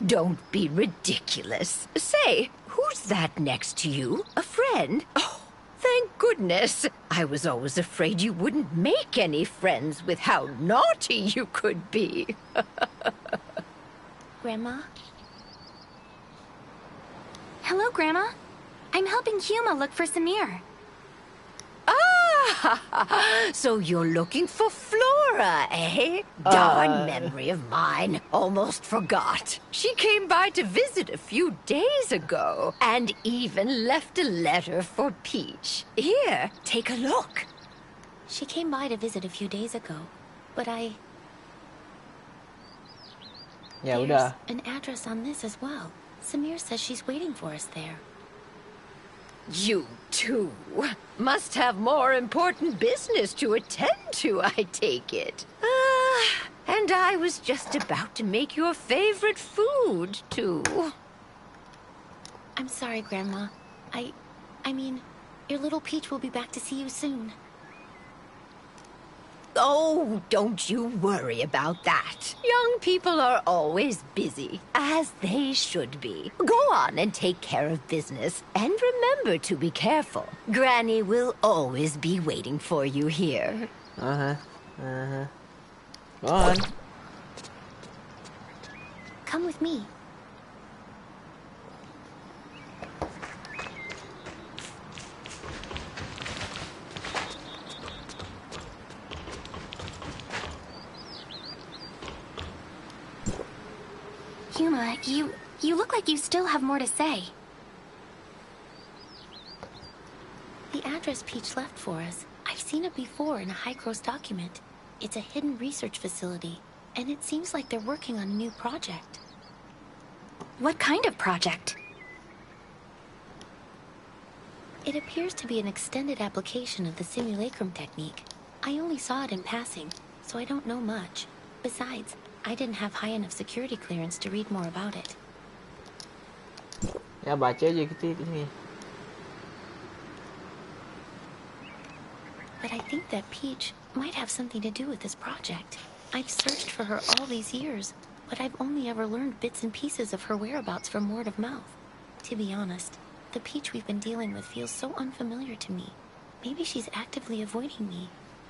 Speaker 15: don't be ridiculous. Say, who's that next to you? A friend? Oh, thank goodness. I was always afraid you wouldn't make any friends with how naughty you could be.
Speaker 3: Grandma?
Speaker 14: Hello, Grandma. I'm helping Huma look for Samir.
Speaker 15: Ah, so you're looking for Flora, eh? Darn memory of mine. Almost forgot. She came by to visit a few days ago, and even left a letter for Peach. Here, take a look.
Speaker 3: She came by to visit a few days ago, but
Speaker 1: Ya,
Speaker 3: There's
Speaker 1: udah.
Speaker 3: an address on this as well. Samir says she's waiting for us there.
Speaker 15: You two must have more important business to attend to, I take it. And I was just about to make your favorite food, too.
Speaker 3: I'm sorry, Grandma. I mean, your little Peach will be back to see you soon.
Speaker 15: Oh, don't you worry about that. Young people are always busy, as they should be. Go on and take care of business, and remember to be careful. Granny will always be waiting for you here.
Speaker 1: Go on.
Speaker 3: Come with me.
Speaker 14: Huma, you look like you still have more to say.
Speaker 3: The address Peach left for us. I've seen it before in a Hykros document. It's a hidden research facility, and it seems like they're working on a new project.
Speaker 14: What kind of project?
Speaker 3: It appears to be an extended application of the simulacrum technique. I only saw it in passing, so I don't know much. Besides, I didn't have high enough security clearance to read more about it.
Speaker 1: Ya, baca je kita kat sini.
Speaker 3: But I think that Peach might have something to do with this project. I've searched for her all these years, but I've only ever learned bits and pieces of her whereabouts from word of mouth. To be honest, the Peach we've been dealing with feels so unfamiliar to me. Maybe she's actively avoiding me.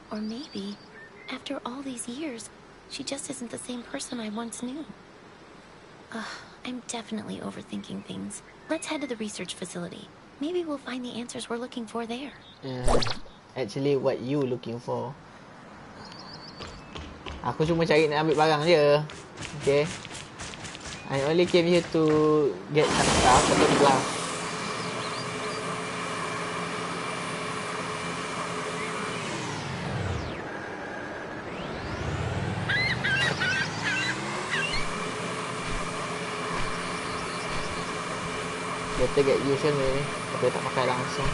Speaker 3: Or maybe, after all these years,
Speaker 2: She just isn't the same person I once knew. I'm definitely overthinking things. Let's head to the research facility. Maybe we'll find the answers we're looking for there.
Speaker 1: Actually, what you looking for? Aku cuma cari nak ambil barang je. Okay. I only came here to get some stuff atau pulang. Better get used ni. Tapi tak pakai langsung.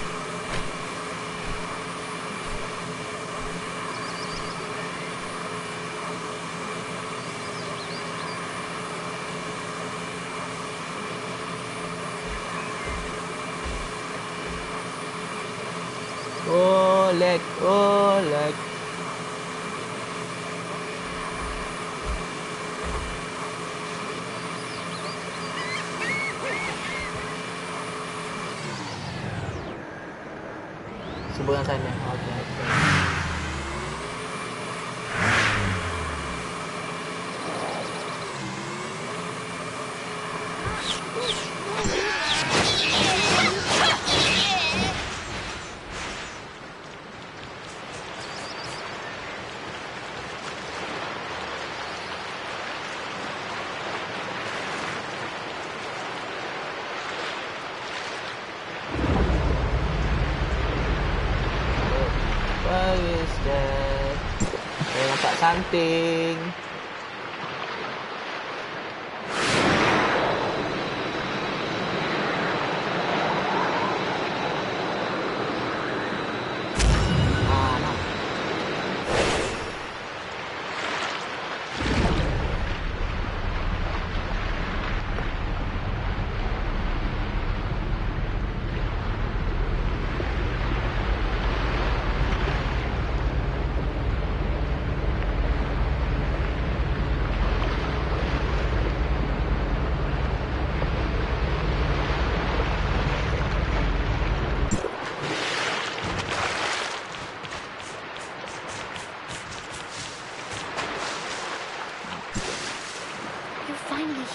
Speaker 1: Oh lag. Seberang sana. Okay. What is that? Saya nampak something.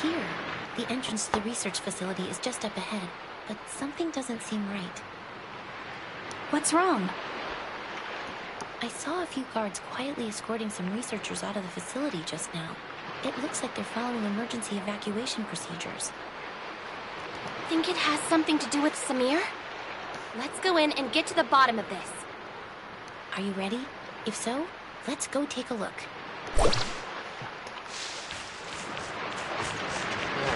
Speaker 2: Here. The entrance to the research facility is just up ahead, but something doesn't seem right.
Speaker 14: What's wrong?
Speaker 2: I saw a few guards quietly escorting some researchers out of the facility just now. It looks like they're following emergency evacuation procedures.
Speaker 14: Think it has something to do with Samir? Let's go in and get to the bottom of this.
Speaker 2: Are you ready? If so, let's go take a look.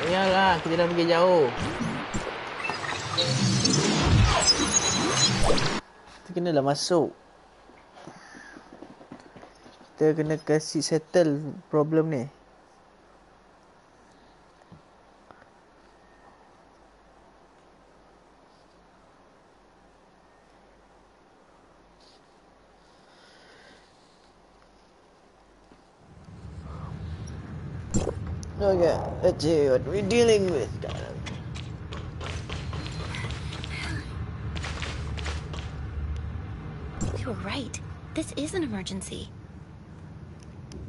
Speaker 1: Iyalah, kita dah pergi jauh. Kita kenalah masuk. Kita kena kasih settle problem ni. Okay, let's see what we're dealing with.
Speaker 2: We were right. This is an emergency.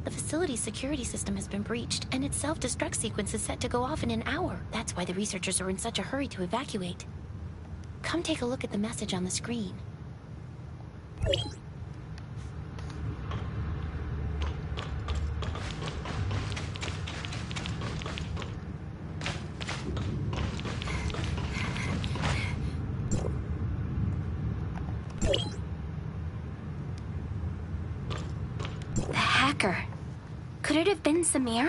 Speaker 2: The facility's security system has been breached, and its self-destruct sequence is set to go off in an hour. That's why the researchers are in such a hurry to evacuate. Come take a look at the message on the screen.
Speaker 14: Could it have been Samir?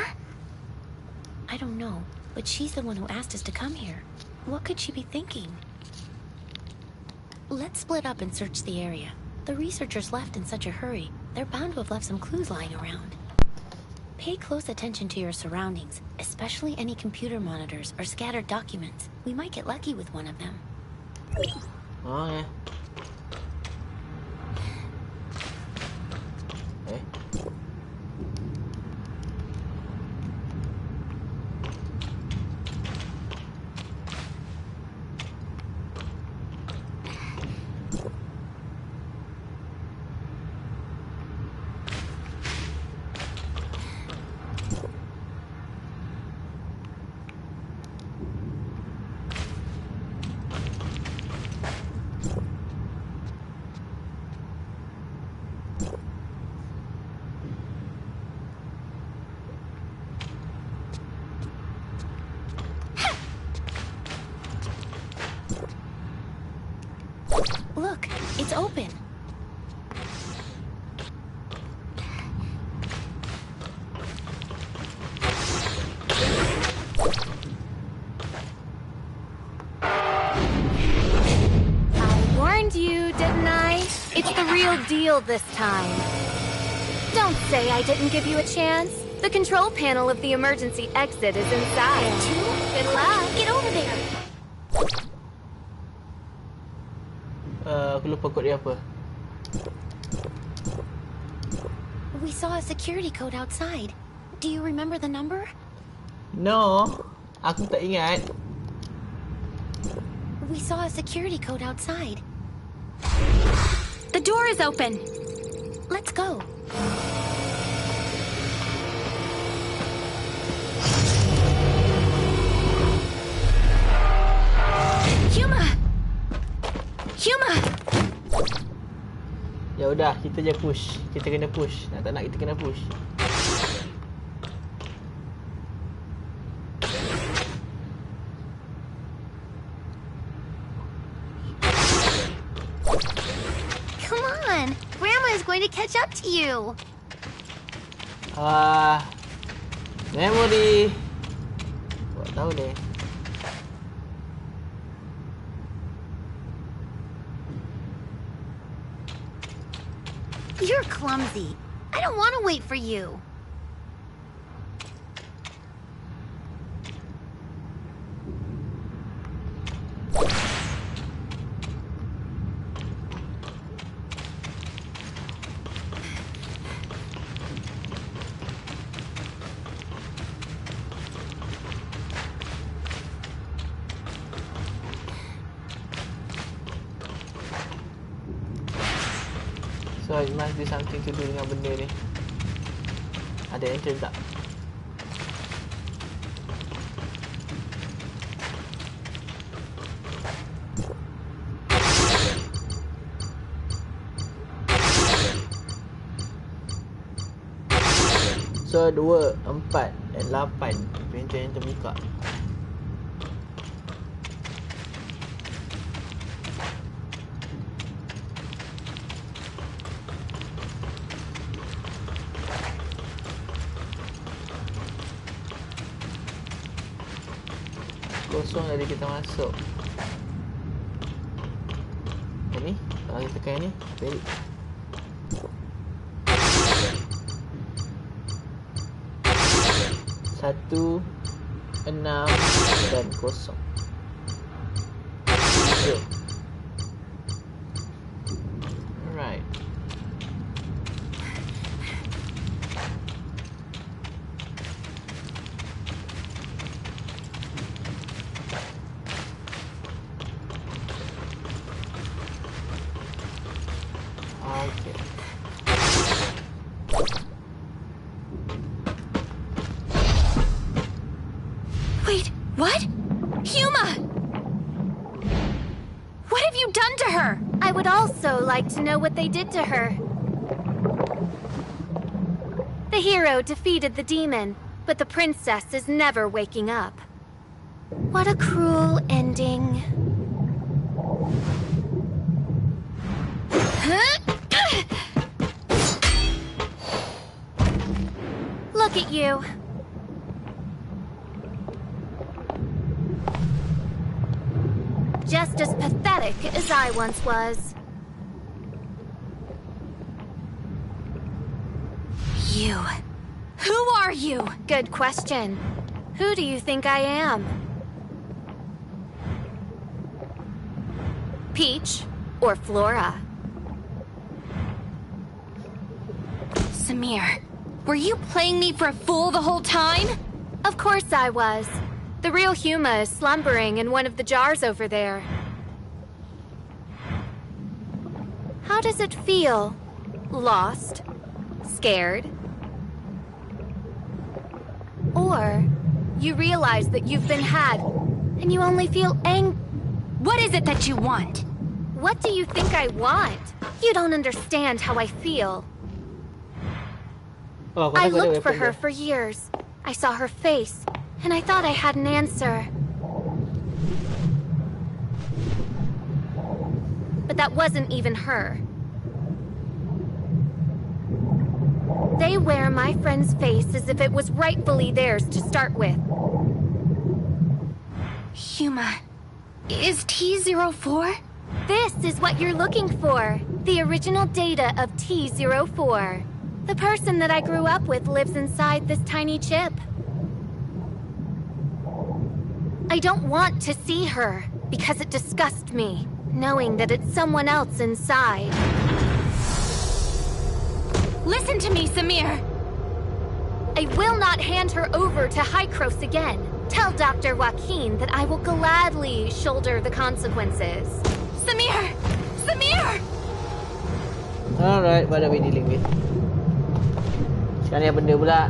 Speaker 2: I don't know, but she's the one who asked us to come here. What could she be thinking? Let's split up and search the area. The researchers left in such a hurry. They're bound to have left some clues lying around. Pay close attention to your surroundings, especially any computer monitors or scattered documents. We might get lucky with one of them.
Speaker 1: Oh, yeah.
Speaker 2: is open. I warned you, didn't I? It's the real deal this time. Don't say I didn't give you a chance. The control panel of the emergency exit is inside. Good luck. Get over there.
Speaker 1: Aku lupa kod dia apa.
Speaker 2: We saw a security code outside. Do you remember the number?
Speaker 1: No, aku tak ingat.
Speaker 2: We saw a security code outside.
Speaker 3: The door is open.
Speaker 2: Let's go.
Speaker 3: Huma!
Speaker 1: Ya udah, kita je push. Kita kena push. Nak tak nak kita kena push.
Speaker 2: Come on. Grandma is going to catch up to you.
Speaker 1: Memory. Tak tahu deh.
Speaker 2: You're clumsy. I don't want to wait for you.
Speaker 1: So it must be something to do dengan benda ni. Ada entrance tak? So 2, 4 dan 8 pintu yang terbuka. Kosong dari kita masuk. Ini kalau kita tekan ni balik. Satu, 6 dan 0. Alright. Okay.
Speaker 3: Wait, what? Huma! What have you done to her?
Speaker 2: I would also like to know what they did to her. The hero defeated the demon, but the princess is never waking up. What a cruel ending. Look at you. Just as pathetic as I once was.
Speaker 3: You. Who are you?
Speaker 2: Good question. Who do you think I am? Peach or Flora?
Speaker 3: Samir, were you playing me for a fool the whole time?
Speaker 2: Of course I was. The real Huma is slumbering in one of the jars over there. How does it feel? Lost? Scared? Or you realize that you've been had, and you only feel
Speaker 3: What is it that you want?
Speaker 2: What do you think I want? You don't understand how I feel. I looked for her for years. I saw her face, and I thought I had an answer.
Speaker 14: but that wasn't even her. They wear my friend's face as if it was rightfully theirs to start with.
Speaker 3: Huma, is T04?
Speaker 14: This is what you're looking for. The original data of T04. The person that I grew up with lives inside this tiny chip. I don't want to see her, because it disgusts me, knowing that it's someone else inside.
Speaker 3: Listen to me, Samir!
Speaker 14: I will not hand her over to Hykros again. Tell Dr. Joaquin that I will gladly shoulder the consequences.
Speaker 3: Samir! Samir!
Speaker 1: Alright, what are we dealing with? Sekarang ni apa benda pula?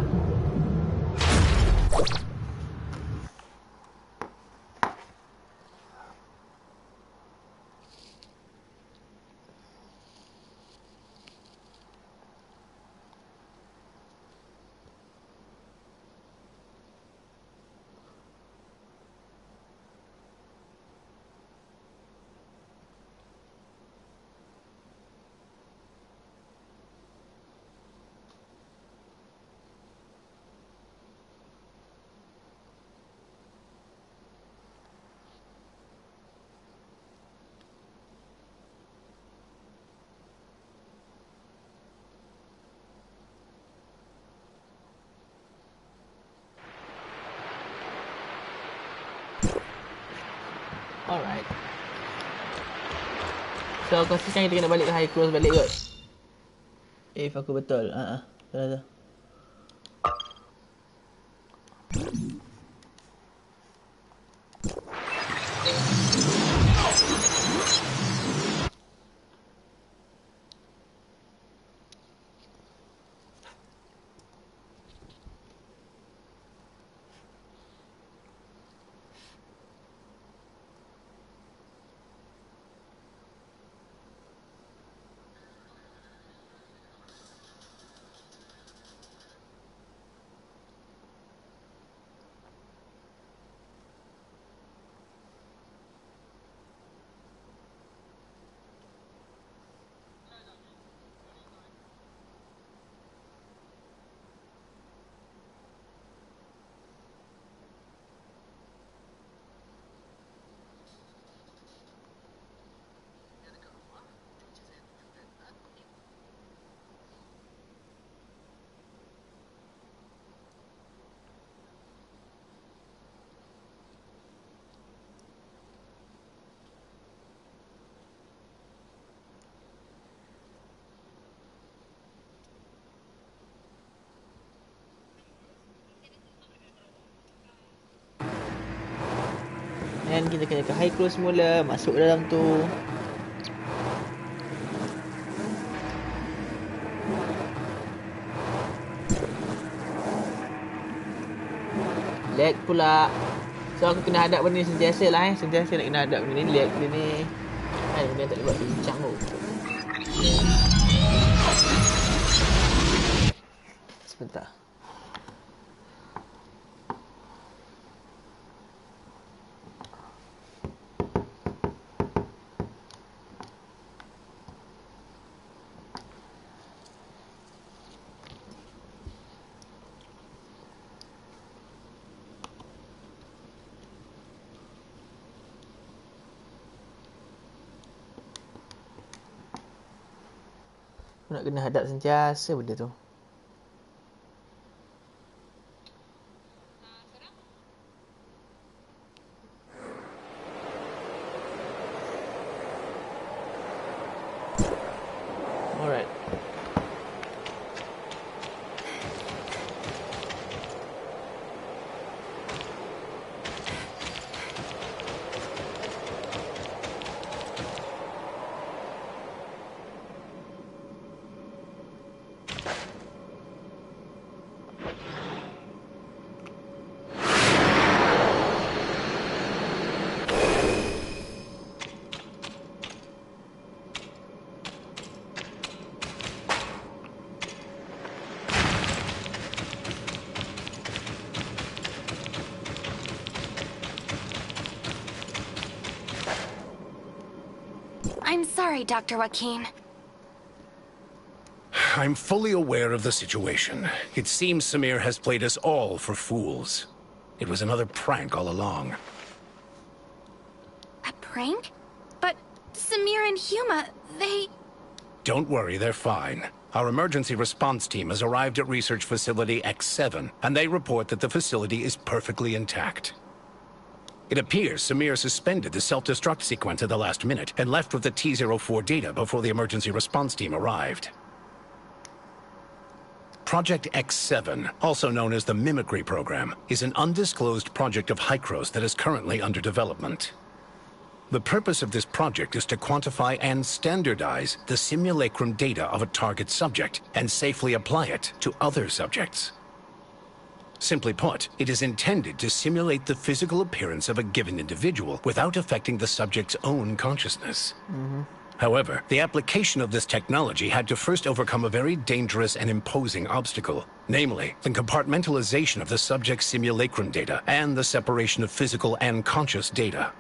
Speaker 1: Alright. So aku rasa sekarang kita kena balik ke high close balik kot. If aku betul. Betul. Dan kita kena ke high close semula, masuk dalam tu. Lag pula. So aku kena hadap benda ni sentiasa lah sentiasa nak kena hadap benda ni, lag benda ni. Benda tak boleh buat bincang tu. Sebentar. Aku nak kena hadap sentiasa benda tu. Alright.
Speaker 3: I'm sorry, Dr. Joaquin.
Speaker 13: I'm fully aware of the situation. It seems Samir has played us all for fools. It was another prank all along.
Speaker 3: A prank? But Samir and Huma, they...
Speaker 13: Don't worry, they're fine. Our emergency response team has arrived at Research Facility X7, and they report that the facility is perfectly intact. It appears Samir suspended the self-destruct sequence at the last minute and left with the T-04 data before the emergency response team arrived. Project X7, also known as the Mimicry Program, is an undisclosed project of Hykros that is currently under development. The purpose of this project is to quantify and standardize the simulacrum data of a target subject and safely apply it to other subjects. Simply put, it is intended to simulate the physical appearance of a given individual without affecting the subject's own consciousness. However, the application of this technology had to first overcome a very dangerous and imposing obstacle, namely, the compartmentalization of the subject's simulacrum data and the separation of physical and conscious data.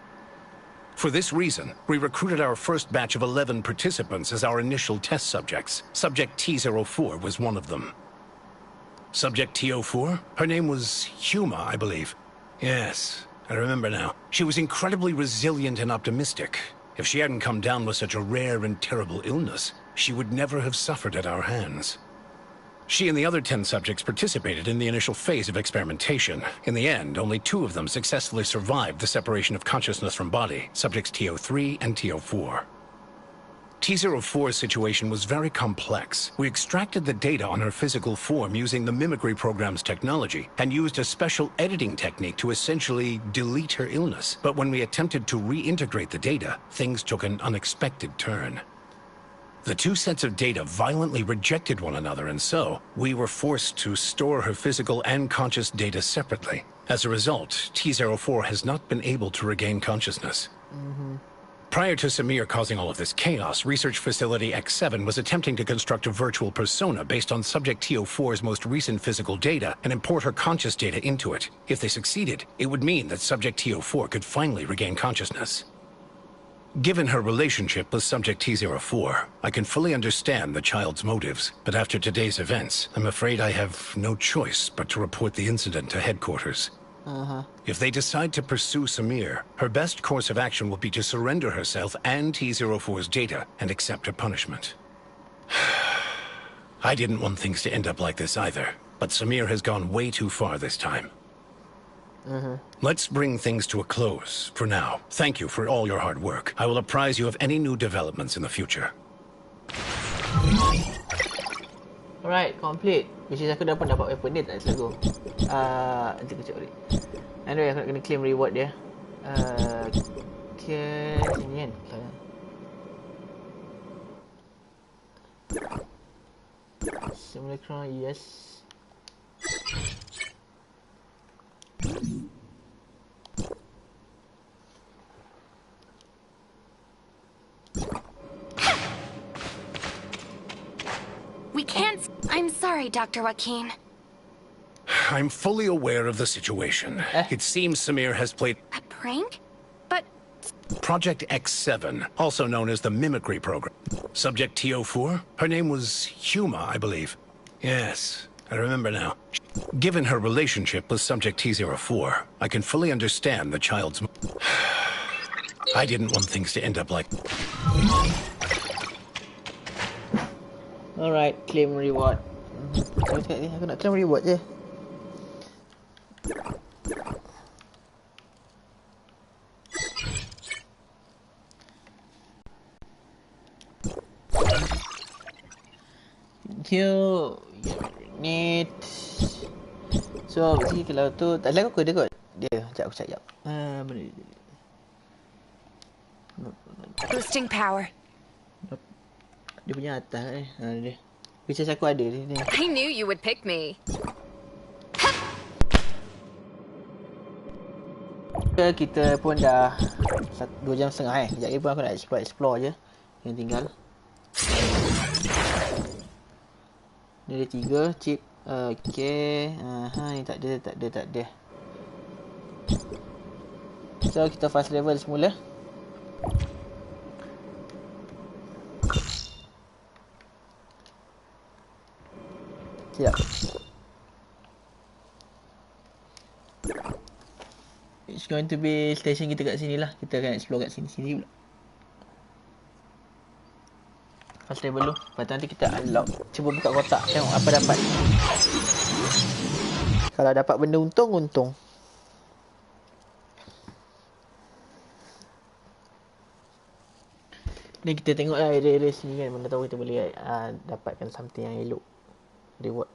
Speaker 13: For this reason, we recruited our first batch of 11 participants as our initial test subjects. Subject T-04 was one of them. Subject T-04? Her name was Huma, I believe. Yes, I remember now. She was incredibly resilient and optimistic. If she hadn't come down with such a rare and terrible illness, she would never have suffered at our hands. She and the other 10 subjects participated in the initial phase of experimentation. In the end, only 2 of them successfully survived the separation of consciousness from body, subjects T-03 and T-04. T-04's situation was very complex. We extracted the data on her physical form using the Mimicry Program's technology and used a special editing technique to essentially delete her illness. But when we attempted to reintegrate the data, things took an unexpected turn. The 2 sets of data violently rejected one another, and so we were forced to store her physical and conscious data separately. As a result, T-04 has not been able to regain consciousness. Prior to Samir causing all of this chaos, Research Facility X7 was attempting to construct a virtual persona based on Subject T-04's most recent physical data and import her conscious data into it. If they succeeded, it would mean that Subject T-04 could finally regain consciousness. Given her relationship with Subject T-04, I can fully understand the child's motives, but after today's events, I'm afraid I have no choice but to report the incident to headquarters. If they decide to pursue Samir, her best course of action will be to surrender herself and T-04's data and accept her punishment. I didn't want things to end up like this either, but Samir has gone way too far this time. Let's bring things to a close for now. Thank you for all your hard work. I will apprise you of any new developments in the future.
Speaker 1: Alright, complete. Which is aku dah pun dapat weapon dia tak selalu. Nanti aku cek balik. Anyway, aku nak kena claim reward dia. Okay, sini kan. Simulacrum, yes.
Speaker 3: We can't... I'm sorry, Dr. Joaquin.
Speaker 13: I'm fully aware of the situation. It seems Samir has played...
Speaker 3: A prank? But...
Speaker 13: Project X7, also known as the Mimicry Program. Subject T-04? Her name was Huma, I believe. Yes, I remember now. Given her relationship with Subject T-04, I can fully understand the child's... I didn't want things to end up like...
Speaker 1: Alright, claim reward. Aku nak claim reward je. Thank you. Need. So, basically kalau tu tak lagu aku dia kot. Dia, sekejap aku cakap. Mana dia?
Speaker 3: Boosting power.
Speaker 1: Dia punya atas ni. Dia. Picture aku ada di sini.
Speaker 14: I knew you would pick me.
Speaker 1: Kita pun dah 2 jam setengah Sekejap lagi pun aku nak explore je. Yang tinggal. Ni ada 3 chip. Okay. Ni tak ada. So kita fast level semula. Siap. It's going to be station kita kat sini lah. Kita akan explore kat sini-sini pula. Fast travel dulu. Lepas tu nanti kita unlock. Cuba buka kotak. Tengok apa dapat. Kalau dapat benda untung. Ni kita tengok lah area-area sini kan. Mana tahu kita boleh dapatkan something yang elok. Reward.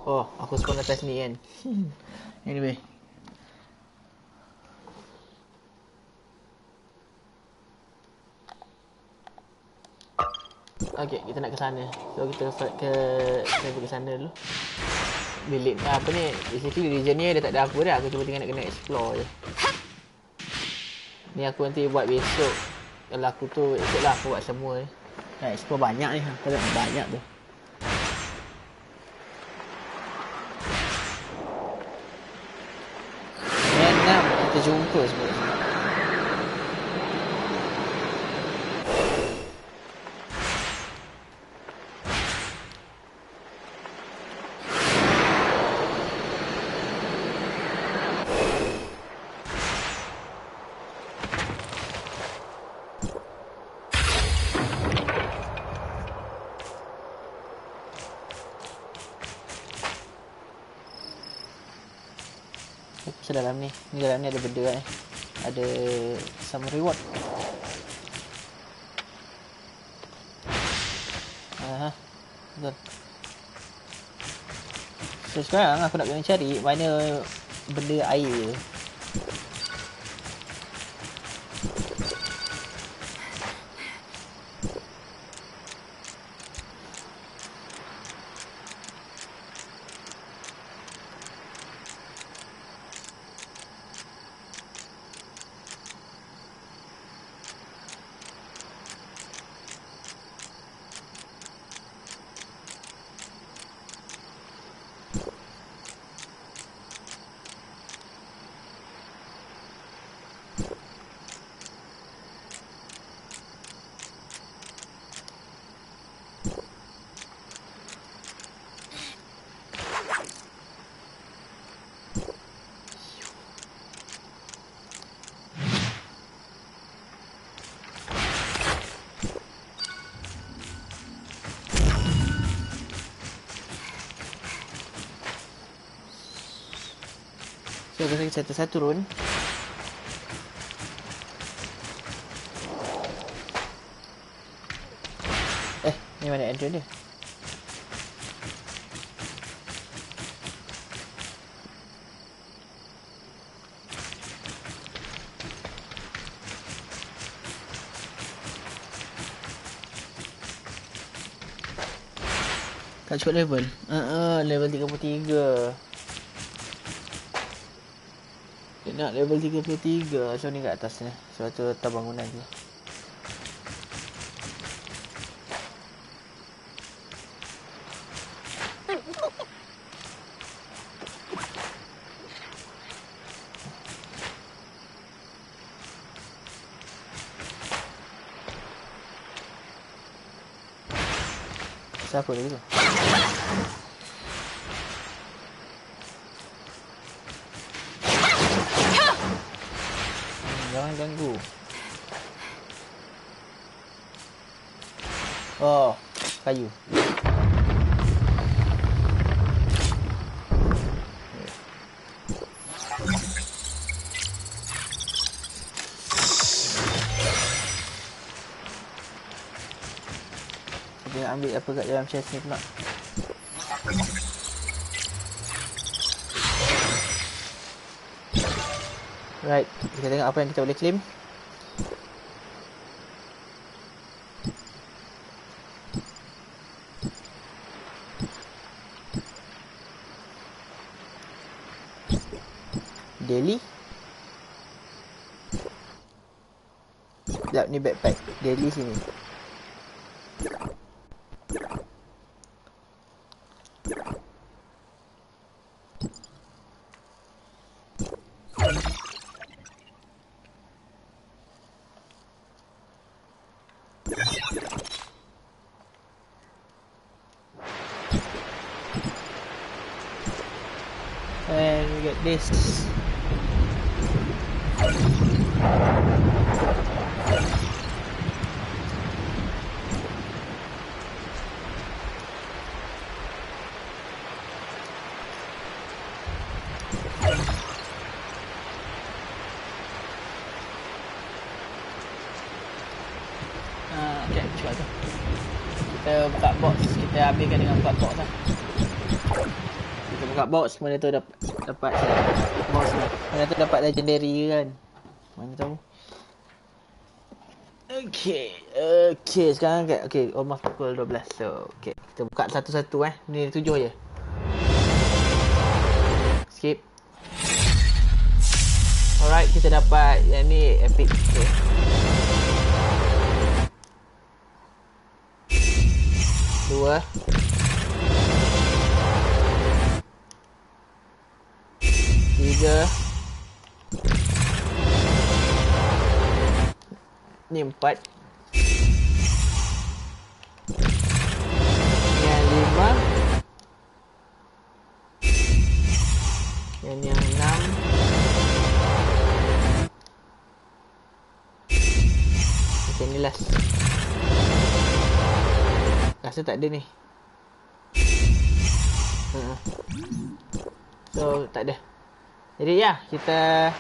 Speaker 1: Oh, aku spawn atas ni kan. Anyway. Okay, kita nak ke sana. So kita pergi ke sana dulu. Bilik apa ni? Basically region ni dia tak ada apa dah. Aku cuma tinggal nak kena explore je. Ni aku nanti buat besok. Kalau aku tu esok lah aku buat semua ni. Nak explore banyak ni. Aku nak banyak tu. Kita jumpa sebenarnya. Dalam ni. Ni dalam ni ada benda kan. Ada some reward. Aha. Betul. So sekarang aku nak kena cari mana benda air. So kita satu turun. Ni mana entrance dia? Tak cukup level? Level 33. Nak level 33. So ni kat atas ni. Sebab tu atas bangunan tu. Siapa lagi tu? Jangan ganggu. Oh, kayu. ambil apa kat dalam chest ni pula. Right, kita tengok apa yang kita boleh claim. Daily. Sekejap, ni backpack. Daily sini. And we get this. Okay, cuba tu. Kita buka box, kita habiskan dengan buka box lah. Kita buka box, mana tu dapat box ni. Mana tu dapat legendary kan. Mana tahu. Okay, sekarang okay, almost pukul 12. So, okay, kita buka satu-satu Ni 7 je. Skip. Alright, kita dapat yang ni epic. Okay. Dua. Tiga. Ni 4. Yang 5. Yang 6. Okay, ni last. Rasa tak ada ni. So, tak ada. Jadi ya, kita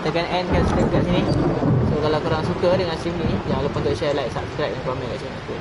Speaker 1: akan endkan stream kat sini. So, kalau korang suka dengan stream ni, jangan lupa untuk share, like, subscribe dan komen kat channel aku.